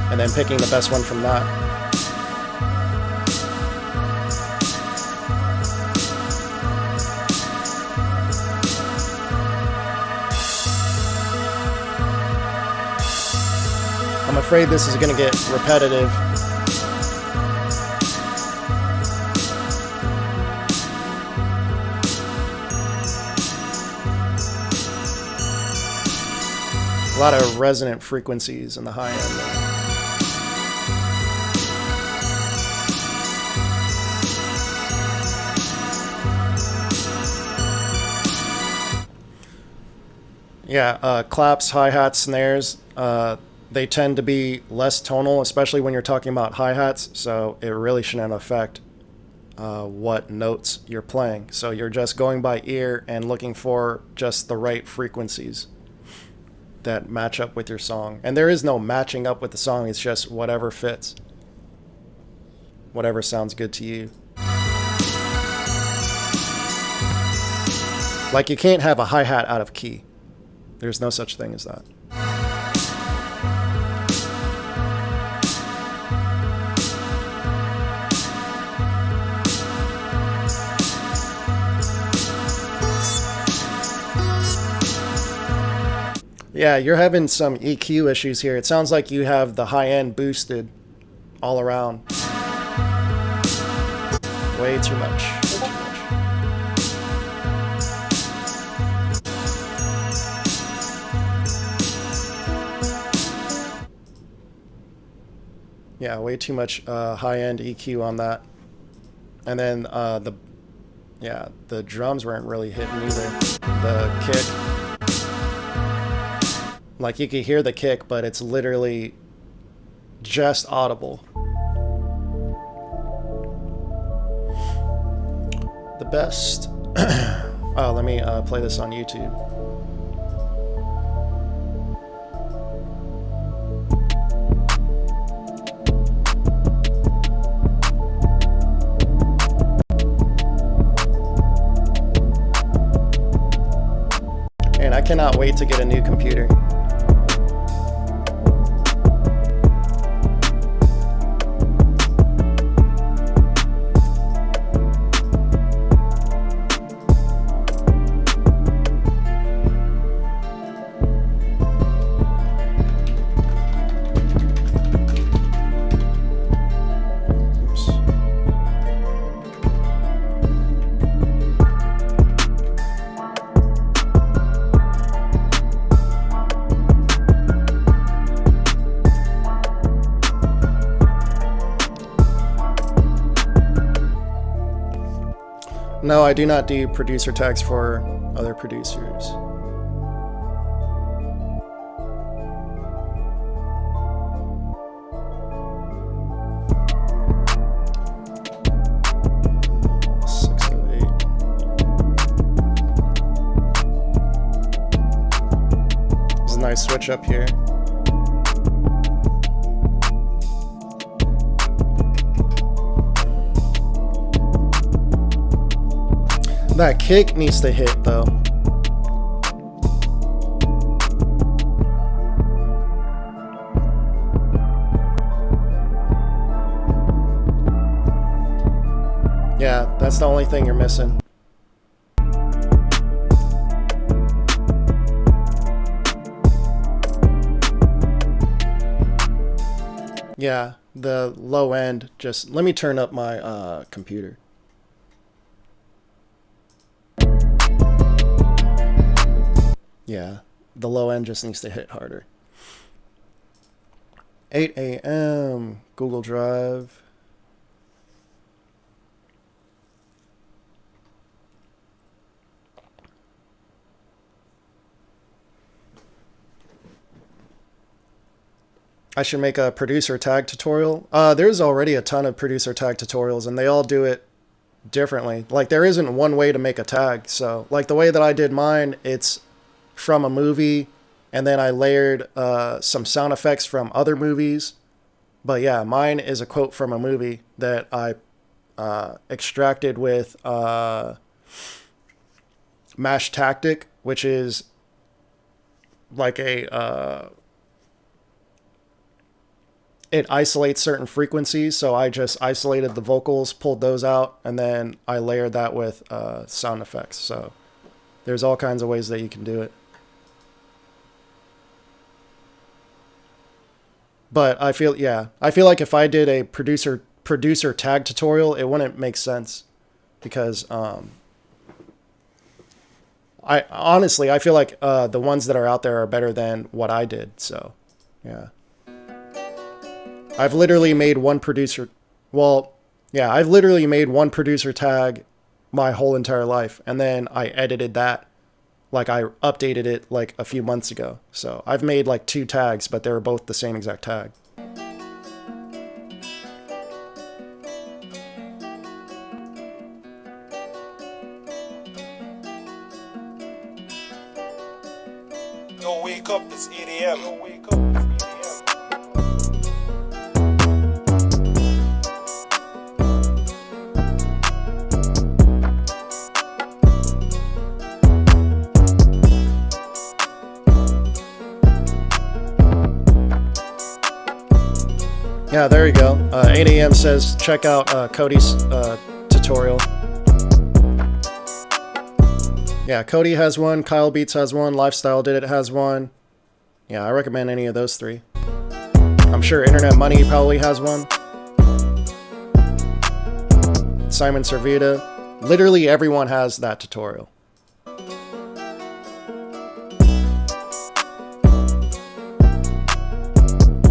and then picking the best one from that. I'm afraid this is going to get repetitive. A lot of resonant frequencies in the high end. Yeah, claps, hi-hats, snares, they tend to be less tonal, especially when you're talking about hi-hats, so it really shouldn't affect what notes you're playing. So you're just going by ear and looking for just the right frequencies that match up with your song. And there is no matching up with the song, it's just whatever fits, whatever sounds good to you. Like you can't have a hi-hat out of key. There's no such thing as that. Yeah, you're having some EQ issues here. It sounds like you have the high end boosted all around. Way too much. Yeah, way too much high-end EQ on that. And then the drums weren't really hitting either. The kick. Like, you could hear the kick, but it's literally just audible. The best... Oh, let me play this on YouTube. And I cannot wait to get a new computer. No, I do not do producer tags for other producers. There's a nice switch up here. That kick needs to hit though. Yeah, that's the only thing you're missing. Yeah, the low end, just let me turn up my computer. Yeah, the low end just needs to hit harder. 8 a.m. Google Drive. I should make a producer tag tutorial. There's already a ton of producer tag tutorials, and they all do it differently. Like, there isn't one way to make a tag. So, like, the way that I did mine, it's from a movie, and then I layered some sound effects from other movies. But yeah, mine is a quote from a movie that I extracted with Mash Tactic, which is like a it isolates certain frequencies. So I just isolated the vocals, pulled those out, and then I layered that with sound effects. So there's all kinds of ways that you can do it. But I feel like if I did a producer tag tutorial, it wouldn't make sense, because I honestly feel like the ones that are out there are better than what I did. So yeah, I've literally made one producer. Well, yeah, I've literally made one producer tag my whole entire life, and then I edited that. Like, I updated it like a few months ago. So I've made like 2 tags, but they were both the same exact tag. Yo, wake up, it's EDM. Yo, wake up, it's EDM. Yeah, there you go. 8 a.m. says check out Cody's tutorial. Yeah, Cody has one, Kyle Beats has one, Lifestyle Did It has one. Yeah, I recommend any of those 3. I'm sure Internet Money probably has one. Simon Servita. Literally everyone has that tutorial.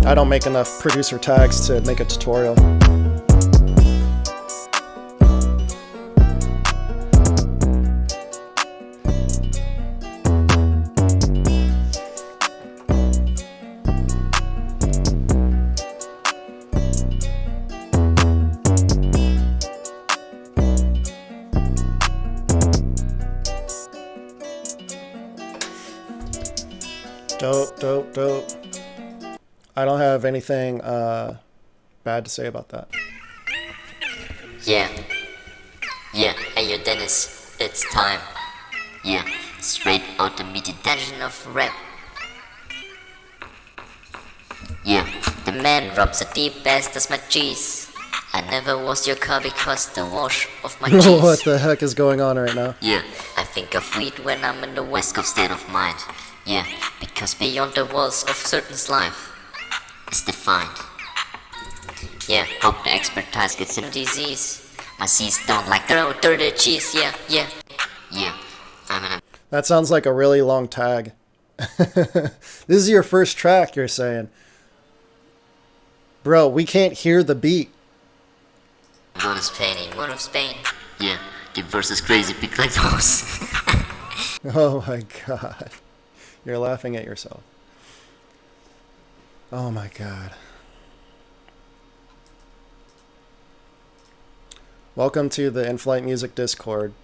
I don't make enough producer tags to make a tutorial. Dope. I don't have anything bad to say about that. Yeah, hey yo Dennis, it's time. Yeah, straight out the meditation of rap. Yeah, the man rubs a deep best as my cheese. I never was your car because the wash of my cheese. What the heck is going on right now? Yeah, I think of weed when I'm in the West Coast state of mind. Yeah, because beyond the walls of certain's life is defined. Yeah, hope the expertise gets in disease. My C's don't like throw dirty cheese. Yeah, I'm in a... That sounds like a really long tag. This is your first track, you're saying. Bro, we can't hear the beat. Go to Spain, one of Spain. Yeah, the verse is crazy, big like those. Oh my god. You're laughing at yourself. Oh my god. Welcome to the Inflightmuzik Discord.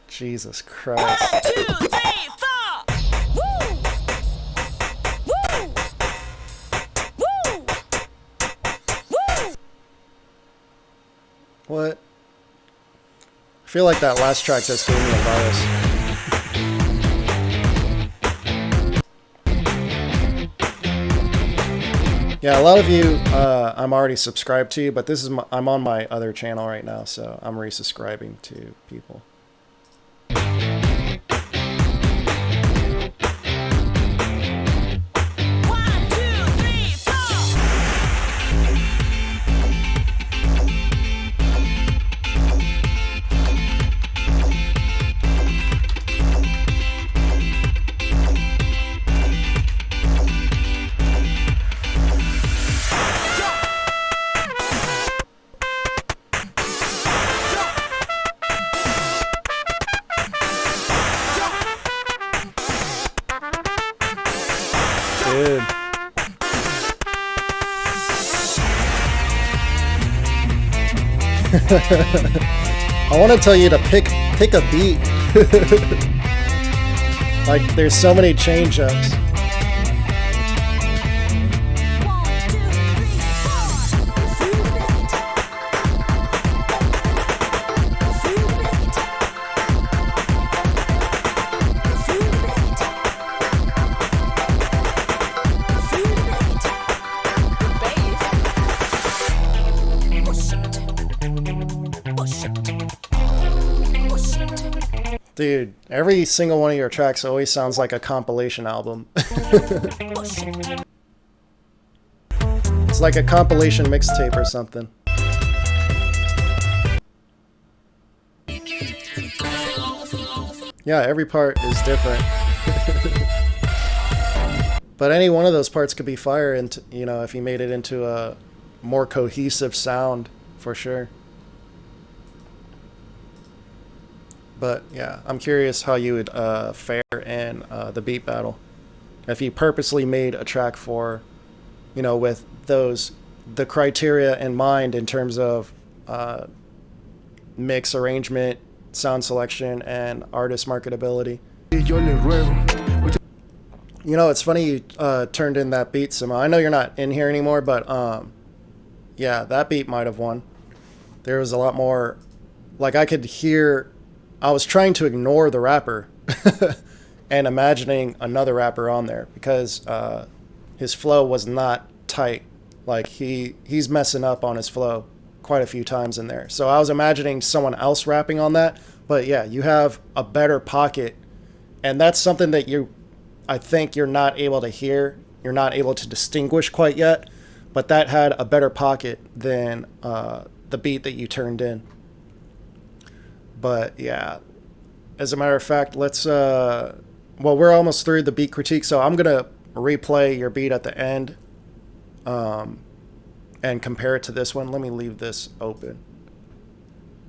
Jesus Christ. 1, 2, 3, 4. Woo! Woo! Woo! What? I feel like that last track just gave me a virus. Yeah, a lot of you, I'm already subscribed to, but this is I'm on my other channel right now, so I'm resubscribing to people. Dude. I want to tell you to pick a beat. Like, there's so many change-ups. Dude, every single one of your tracks always sounds like a compilation album. It's like a compilation mixtape or something. Yeah, every part is different. But any one of those parts could be fire, and you know, if you made it into a more cohesive sound, for sure. But yeah, I'm curious how you would fare in the beat battle. If you purposely made a track for, you know, with the criteria in mind in terms of mix arrangement, sound selection, and artist marketability. You know, it's funny you turned in that beat, Sima. I know you're not in here anymore, but yeah, that beat might have won. There was a lot more, like I could hear. I was trying to ignore the rapper and imagining another rapper on there because his flow was not tight. Like he's messing up on his flow quite a few times in there. So I was imagining someone else rapping on that. But yeah, you have a better pocket, and that's something that I think you're not able to hear. You're not able to distinguish quite yet. But that had a better pocket than the beat that you turned in. But yeah, as a matter of fact, let's well, we're almost through the beat critique, so I'm gonna replay your beat at the end and compare it to this one. Let me leave this open.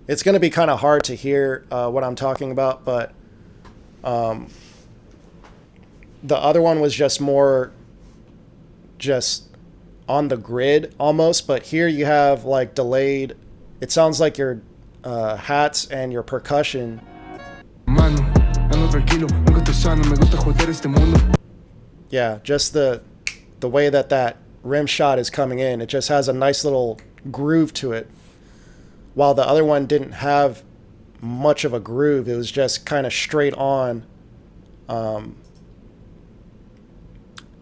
It's going to be kind of hard to hear what I'm talking about, but the other one was just more just on the grid almost, but here you have like delayed. It sounds like your hats and your percussion. Yeah, just the way that rim shot is coming in. It just has a nice little groove to it. While the other one didn't have much of a groove, it was just kind of straight on.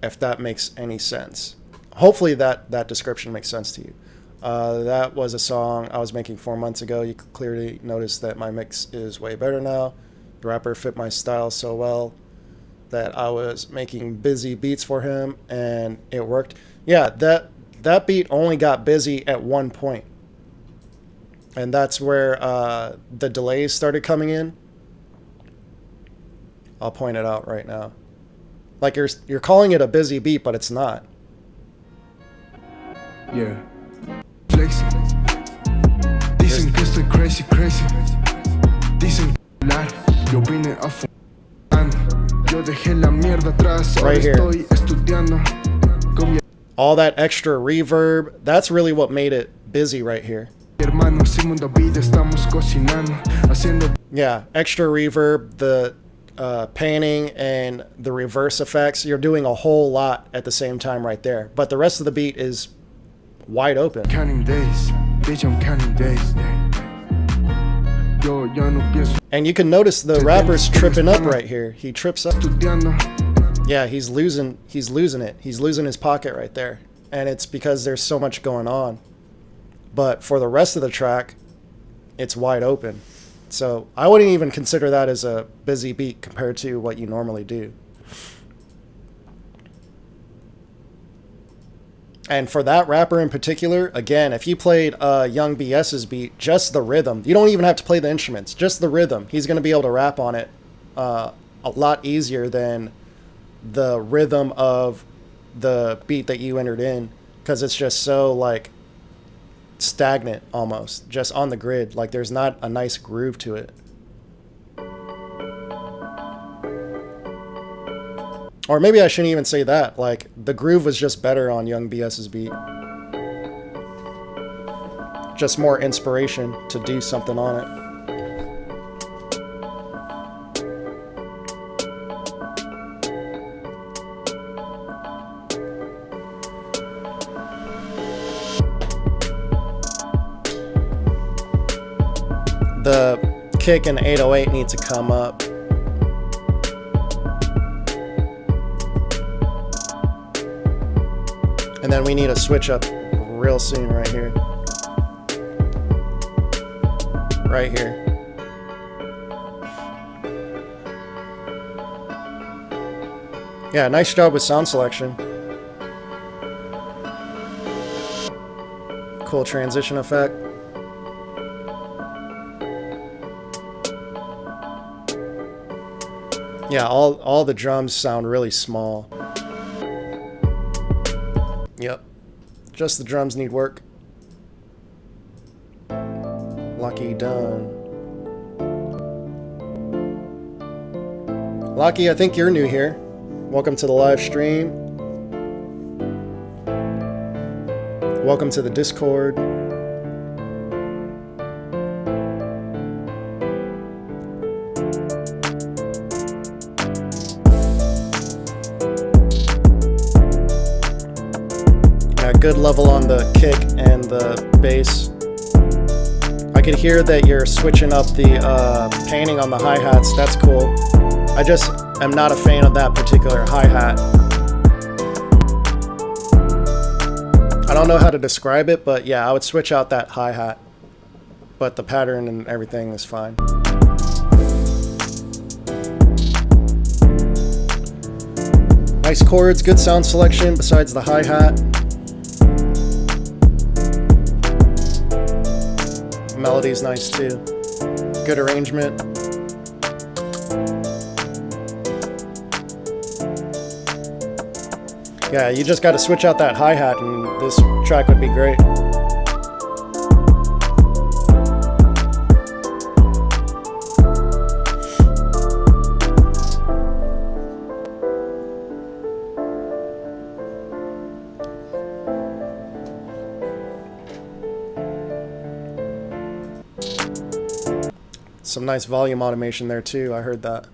If that makes any sense. Hopefully that description makes sense to you. That was a song I was making 4 months ago. You could clearly notice that my mix is way better now. The rapper fit my style so well that I was making busy beats for him, and it worked. Yeah, that beat only got busy at one point. And that's where the delays started coming in. I'll point it out right now. Like you're calling it a busy beat, but it's not. Yeah. Flexi. Dicen que estoy crazy. Dicen yo vine a yo dejé la mierda atrás. Right here. Estoy estudiando. All that extra reverb, that's really what made it busy right here. Yeah, extra reverb, the panning and the reverse effects. You're doing a whole lot at the same time right there. But the rest of the beat is wide open. Counting days, bitch, I'm counting days. And you can notice the rapper's tripping up right here. He trips up. Yeah, he's losing it. He's losing his pocket right there. And it's because there's so much going on. But for the rest of the track, it's wide open. So I wouldn't even consider that as a busy beat compared to what you normally do. And for that rapper in particular, again, if you played Young BS's beat, just the rhythm, you don't even have to play the instruments, just the rhythm, he's going to be able to rap on it a lot easier than the rhythm of the beat that you entered in, because it's just so like stagnant almost, just on the grid. Like there's not a nice groove to it. Or maybe I shouldn't even say that. Like the groove was just better on Young BS's beat. Just more inspiration to do something on it. The kick in 808 needs to come up. And then we need a switch up real soon right here. Right here. Yeah, nice job with sound selection. Cool transition effect. Yeah, all the drums sound really small. Yep. Just the drums need work. Lucky done. Lucky, I think you're new here. Welcome to the live stream. Welcome to the Discord. Good level on the kick and the bass. I could hear that you're switching up the panning on the hi-hats. That's cool. I just am not a fan of that particular hi-hat. I don't know how to describe it, but yeah, I would switch out that hi-hat. But the pattern and everything is fine. Nice chords, good sound selection besides the hi-hat. Melody's nice too. Good arrangement. Yeah, you just got to switch out that hi-hat and this track would be great. Some nice volume automation there too, I heard that.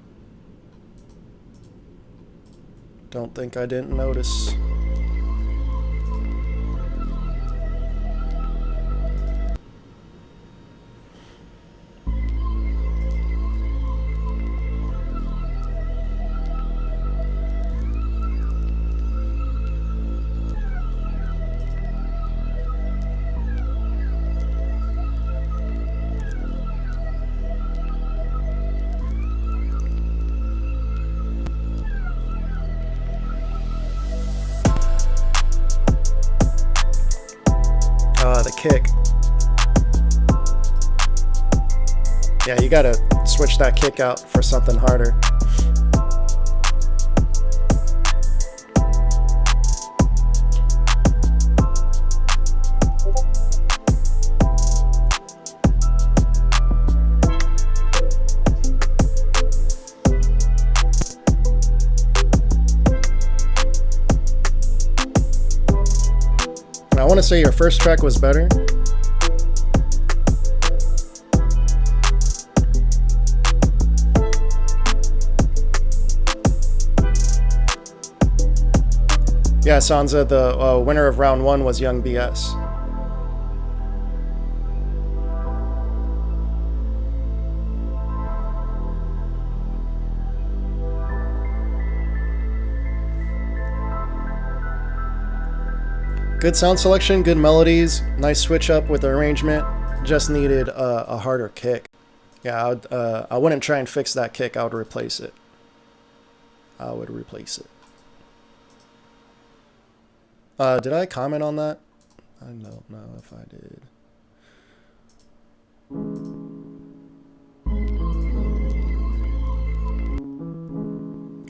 Don't think I didn't notice. The kick. Yeah, you gotta switch that kick out for something harder. I want to say your first track was better. Yeah, Sansa, the winner of round 1 was Young BS. Good sound selection, good melodies, nice switch up with the arrangement. Just needed a harder kick. Yeah, I wouldn't try and fix that kick. I would replace it. I would replace it. Did I comment on that? I don't know if I did.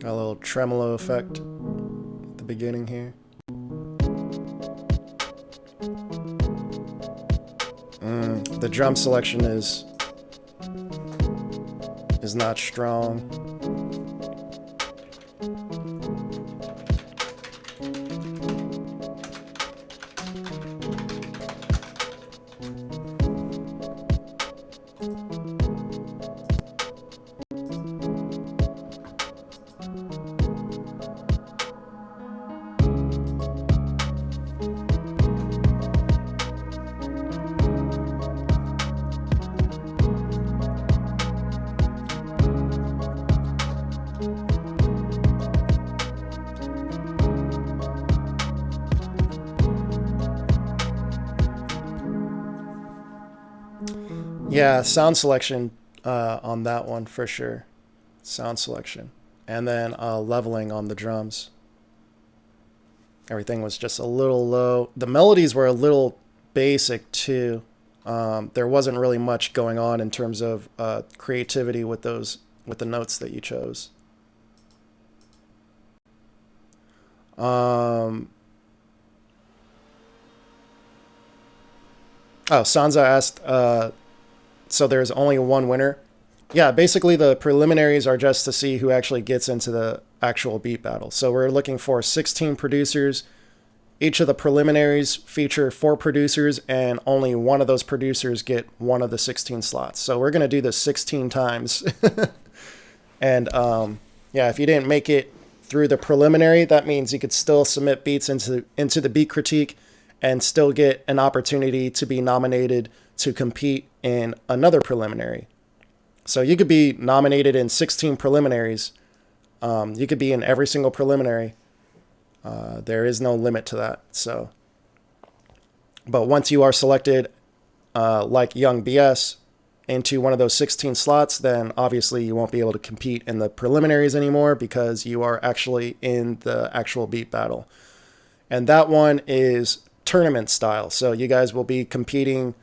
Got a little tremolo effect at the beginning here. The drum selection is not strong. Yeah, sound selection on that one for sure. Sound selection. And then leveling on the drums. Everything was just a little low. The melodies were a little basic too. There wasn't really much going on in terms of creativity with the notes that you chose. Oh, Sansa asked, so there's only one winner? Yeah, basically the preliminaries are just to see who actually gets into the actual beat battle. So we're looking for 16 producers. Each of the preliminaries feature 4 producers, and only one of those producers get one of the 16 slots. So we're going to do this 16 times. And yeah, if you didn't make it through the preliminary, that means you could still submit beats into the beat critique and still get an opportunity to be nominated to compete in another preliminary. So you could be nominated in 16 preliminaries. You could be in every single preliminary. There is no limit to that. So, but once you are selected, like Young BS, into one of those 16 slots, then obviously you won't be able to compete in the preliminaries anymore because you are actually in the actual beat battle. And that one is tournament style. So you guys will be competing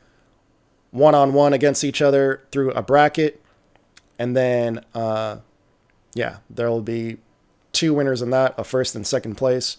one-on-one against each other through a bracket. And then, yeah, there will be 2 winners in that, a first and second place.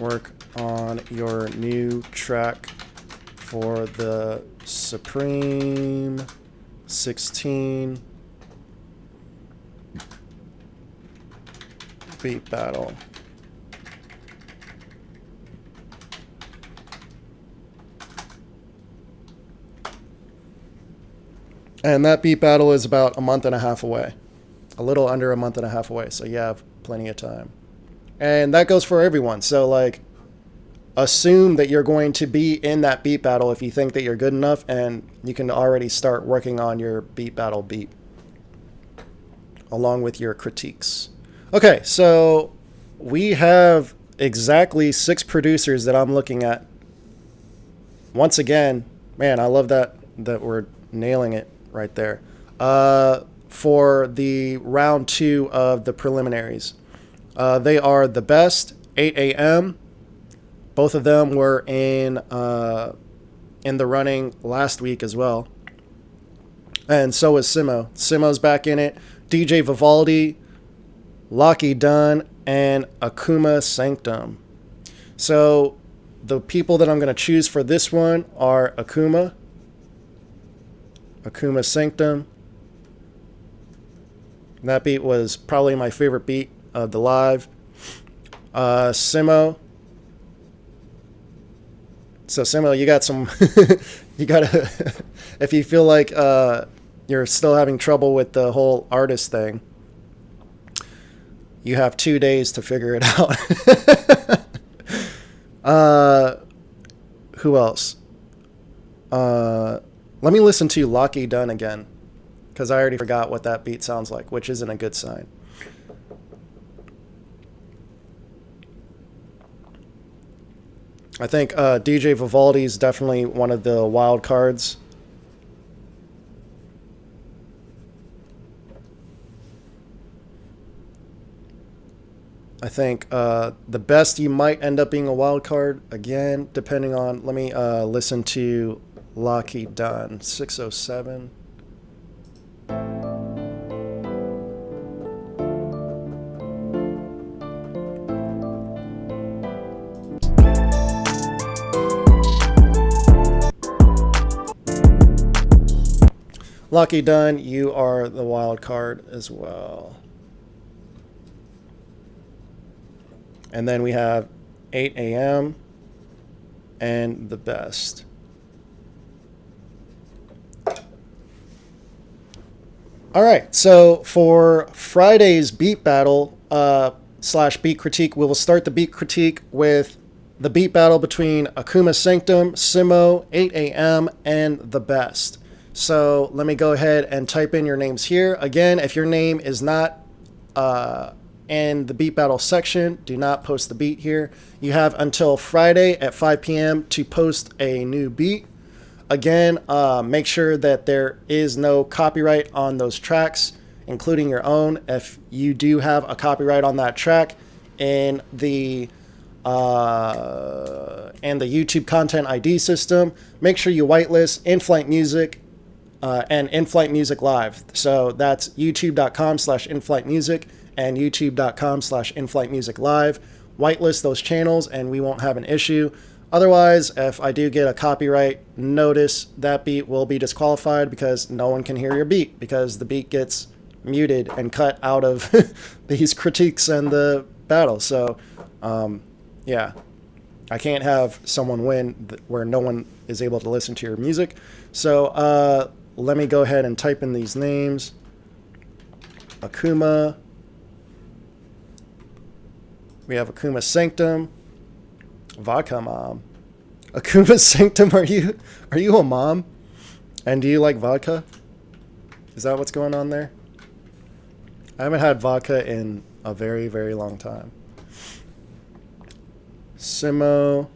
Work on your new track for the Supreme 16 beat battle. And that beat battle is about a month and a half away. A little under a month and a half away, so you have plenty of time. And that goes for everyone. So, like, assume that you're going to be in that beat battle if you think that you're good enough, and you can already start working on your beat battle beat along with your critiques. Okay, so we have exactly 6 producers that I'm looking at. Once again, man, I love that we're nailing it right there. For the round 2 of the preliminaries. They are The Best, 8 a.m. Both of them were in the running last week as well. And so is Simo. Simo's back in it. DJ Vivaldi, Lockie Dunn, and Akuma Sanctum. So the people that I'm going to choose for this one are Akuma Sanctum. That beat was probably my favorite beat of the live. Simo. So Simo, you got some, you gotta, if you feel like you're still having trouble with the whole artist thing, you have 2 days to figure it out. Who else? Let me listen to Lockie Dunn again, because I already forgot what that beat sounds like, which isn't a good sign. I think DJ Vivaldi is definitely one of the wild cards. I think The Best, you might end up being a wild card again, depending on. Let me listen to Lockie Dunn, 607. Lockie Dunn, you are the wild card as well. And then we have 8 a.m. and The Best. All right, so for Friday's beat battle / beat critique, we will start the beat critique with the beat battle between Akuma Sanctum, Simo, 8 a.m., and The Best. So let me go ahead and type in your names here. Again, if your name is not in the beat battle section, do not post the beat here. You have until Friday at 5 p.m. to post a new beat. Again, make sure that there is no copyright on those tracks, including your own. If you do have a copyright on that track in the YouTube content ID system, make sure you whitelist Inflightmuzik and Inflightmuzik Live. So that's youtube.com/Inflightmuzik and youtube.com/Inflightmuzik Live. Whitelist those channels and we won't have an issue. Otherwise, if I do get a copyright notice, that beat will be disqualified because no one can hear your beat because the beat gets muted and cut out of these critiques and the battle. So, yeah, I can't have someone win where no one is able to listen to your music. So, let me go ahead and type in these names. Akuma. We have Akuma Sanctum. Vodka Mom. Akuma Sanctum, are you a mom? And do you like vodka? Is that what's going on there? I haven't had vodka in a very, very long time. Simo,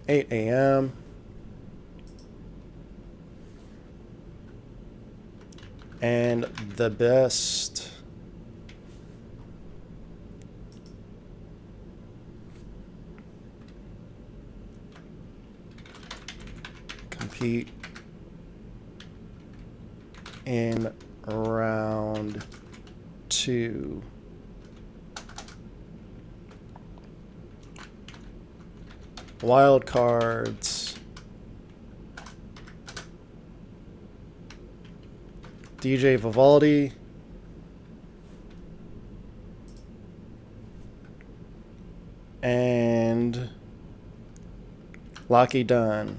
8 a.m. And The Best. Compete in round 2. wild cards. DJ Vivaldi. And Locky Dunn.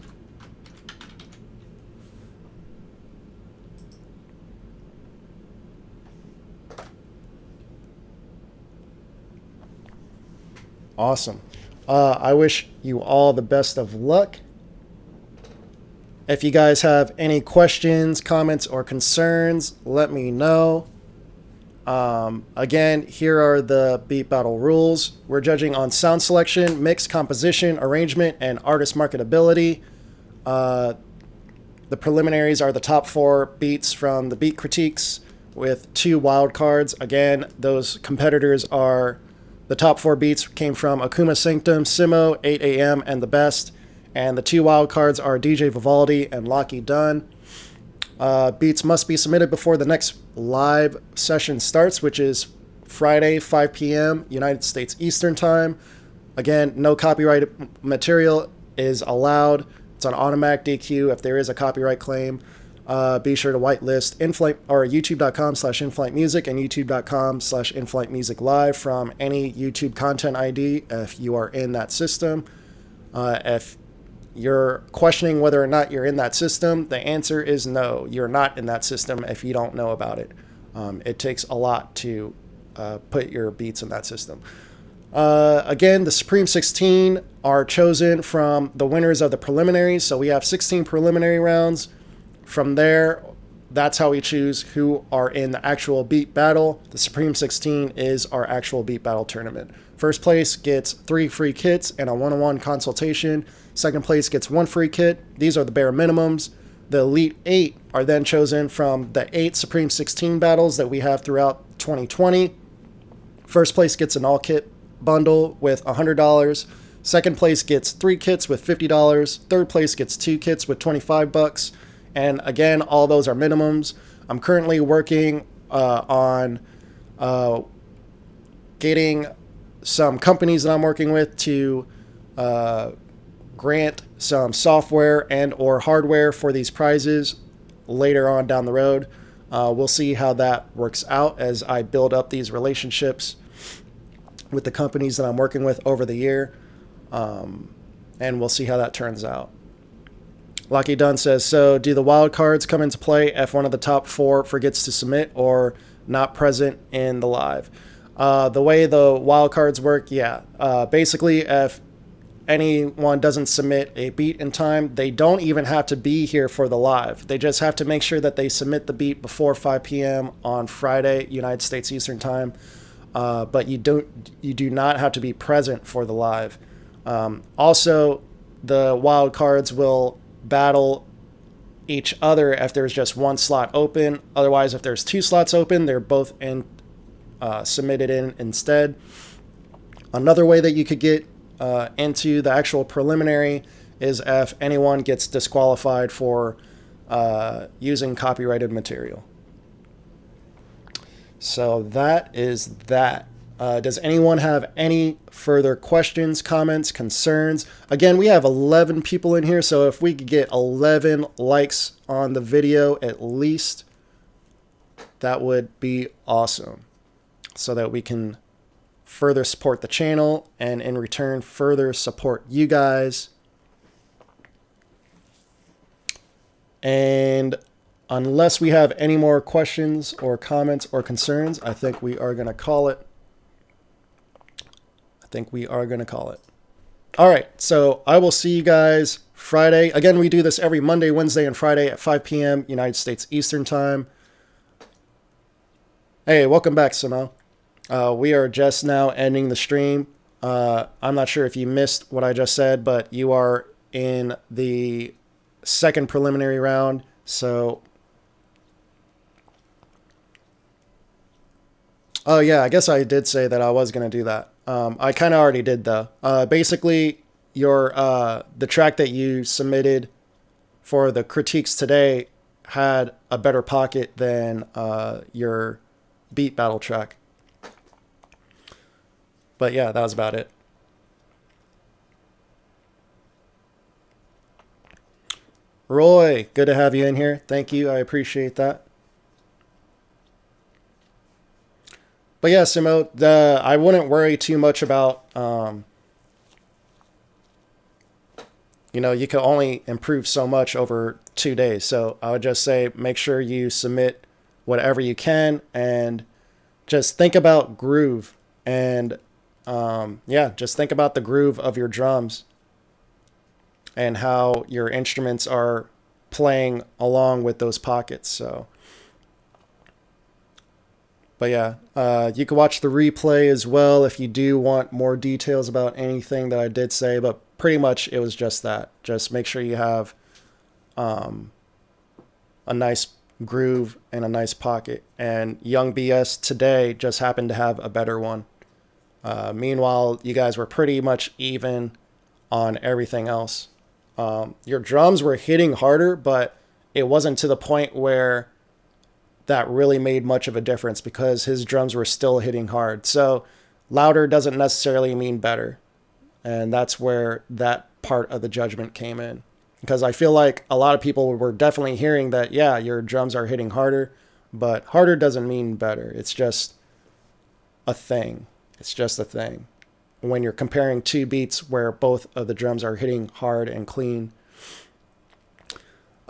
Awesome. I wish you all the best of luck. If you guys have any questions, comments, or concerns, let me know. Again, here are the beat battle rules. We're judging on sound selection, mix, composition, arrangement, and artist marketability. The preliminaries are the top 4 beats from the beat critiques with 2 wild cards. Again, those competitors are the top 4 beats came from Akuma Sanctum, Simo, 8 AM, and The Best. And the 2 wild cards are DJ Vivaldi and Locky Dunn. Beats must be submitted before the next live session starts, which is Friday, 5 p.m. United States Eastern Time. Again, no copyright material is allowed. It's on automatic DQ if there is a copyright claim. Be sure to whitelist youtube.com/inflightmuzik and youtube.com/inflightmuzik live from any YouTube content ID if you are in that system. If you're questioning whether or not you're in that system, the answer is no. You're not in that system if you don't know about it. It takes a lot to put your beats in that system. Again, the Supreme 16 are chosen from the winners of the preliminaries. So we have 16 preliminary rounds. From there, that's how we choose who are in the actual beat battle. The Supreme 16 is our actual beat battle tournament. First place gets 3 free kits and a one-on-one consultation. Second place gets 1 free kit. These are the bare minimums. The Elite 8 are then chosen from the 8 Supreme 16 battles that we have throughout 2020. First place gets an all-kit bundle with $100. Second place gets 3 kits with $50. Third place gets 2 kits with $25. And again, all those are minimums. I'm currently working on getting some companies that I'm working with to grant some software and or hardware for these prizes later on down the road. We'll see how that works out as I build up these relationships with the companies that I'm working with over the year. And we'll see how that turns out. Locky Dunn says, so do the wild cards come into play if one of the top 4 forgets to submit or not present in the live? The way the wild cards work, yeah. Basically, if anyone doesn't submit a beat in time, they don't even have to be here for the live. They just have to make sure that they submit the beat before 5 p.m. on Friday, United States Eastern Time. But you do not have to be present for the live. Also, the wild cards will battle each other if there's just 1 slot open. Otherwise, if there's 2 slots open, they're both submitted in instead. Another way that you could get into the actual preliminary is if anyone gets disqualified for using copyrighted material. So that is that. Does anyone have any further questions, comments, concerns? Again, we have 11 people in here, so if we could get 11 likes on the video at least, that would be awesome, so that we can further support the channel and in return further support you guys. And unless we have any more questions or comments or concerns, I think we are going to call it. All right, so I will see you guys Friday. Again, we do this every Monday, Wednesday, and Friday at 5 p.m. United States Eastern Time. Hey, welcome back, Simo. We are just now ending the stream. I'm not sure if you missed what I just said, but you are in the second preliminary round. So, oh yeah, I guess I did say that I was going to do that. I kind of already did though. Basically, the track that you submitted for the critiques today had a better pocket than your beat battle track. But yeah, that was about it. Roy, good to have you in here. Thank you. I appreciate that. But yeah, Simo, I wouldn't worry too much about, you know, you can only improve so much over 2 days. So I would just say make sure you submit whatever you can and just think about groove. And yeah, just think about the groove of your drums and how your instruments are playing along with those pockets. So, but yeah, you can watch the replay as well if you do want more details about anything that I did say, but pretty much it was just that. Just make sure you have a nice groove and a nice pocket. And Young BS today just happened to have a better one. Meanwhile, you guys were pretty much even on everything else. Your drums were hitting harder, but it wasn't to the point where that really made much of a difference because his drums were still hitting hard. So louder doesn't necessarily mean better. And that's where that part of the judgment came in. Because I feel like a lot of people were definitely hearing that, yeah, your drums are hitting harder, but harder doesn't mean better. It's just a thing. It's just a thing. When you're comparing two beats where both of the drums are hitting hard and clean.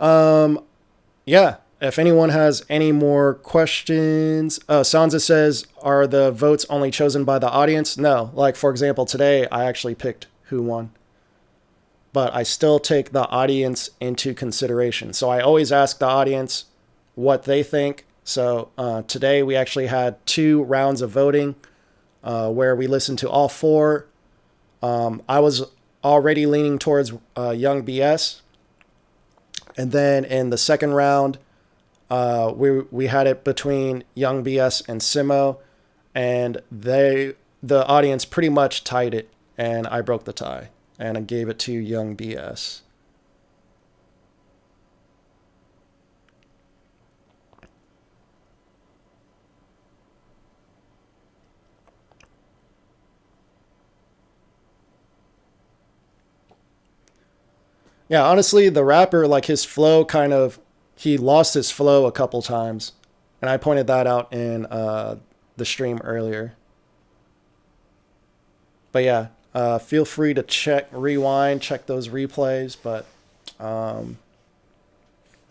Yeah, if anyone has any more questions. Sansa says, are the votes only chosen by the audience? No. Like, for example, today I actually picked who won. But I still take the audience into consideration. So I always ask the audience what they think. So today we actually had 2 rounds of voting. Where we listened to all 4. I was already leaning towards Young BS. And then in the second round, we had it between Young BS and Simo. And the audience pretty much tied it. And I broke the tie. And I gave it to Young BS. Yeah, honestly, the rapper, like his flow he lost his flow a couple times. And I pointed that out in the stream earlier. But yeah, feel free to rewind, check those replays. But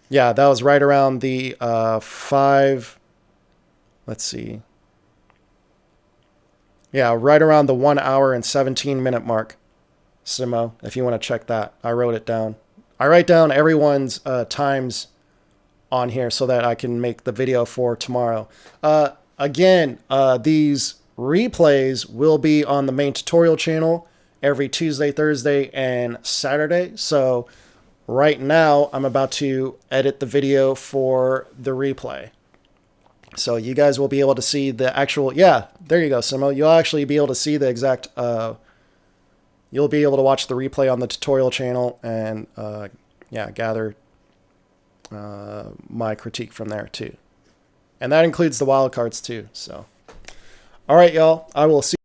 yeah, that was right around the 5, let's see. Yeah, right around the 1 hour and 17-minute mark. Simo, if you want to check that. I wrote it down. I write down everyone's times on here so that I can make the video for tomorrow. Again, these replays will be on the main tutorial channel every Tuesday, Thursday, and Saturday. So right now, I'm about to edit the video for the replay. So you guys will be able to see the actual... Yeah, there you go, Simo. You'll actually be able to see the exact... You'll be able to watch the replay on the tutorial channel and, yeah, gather my critique from there, too. And that includes the wildcards, too. So, all right, y'all. I will see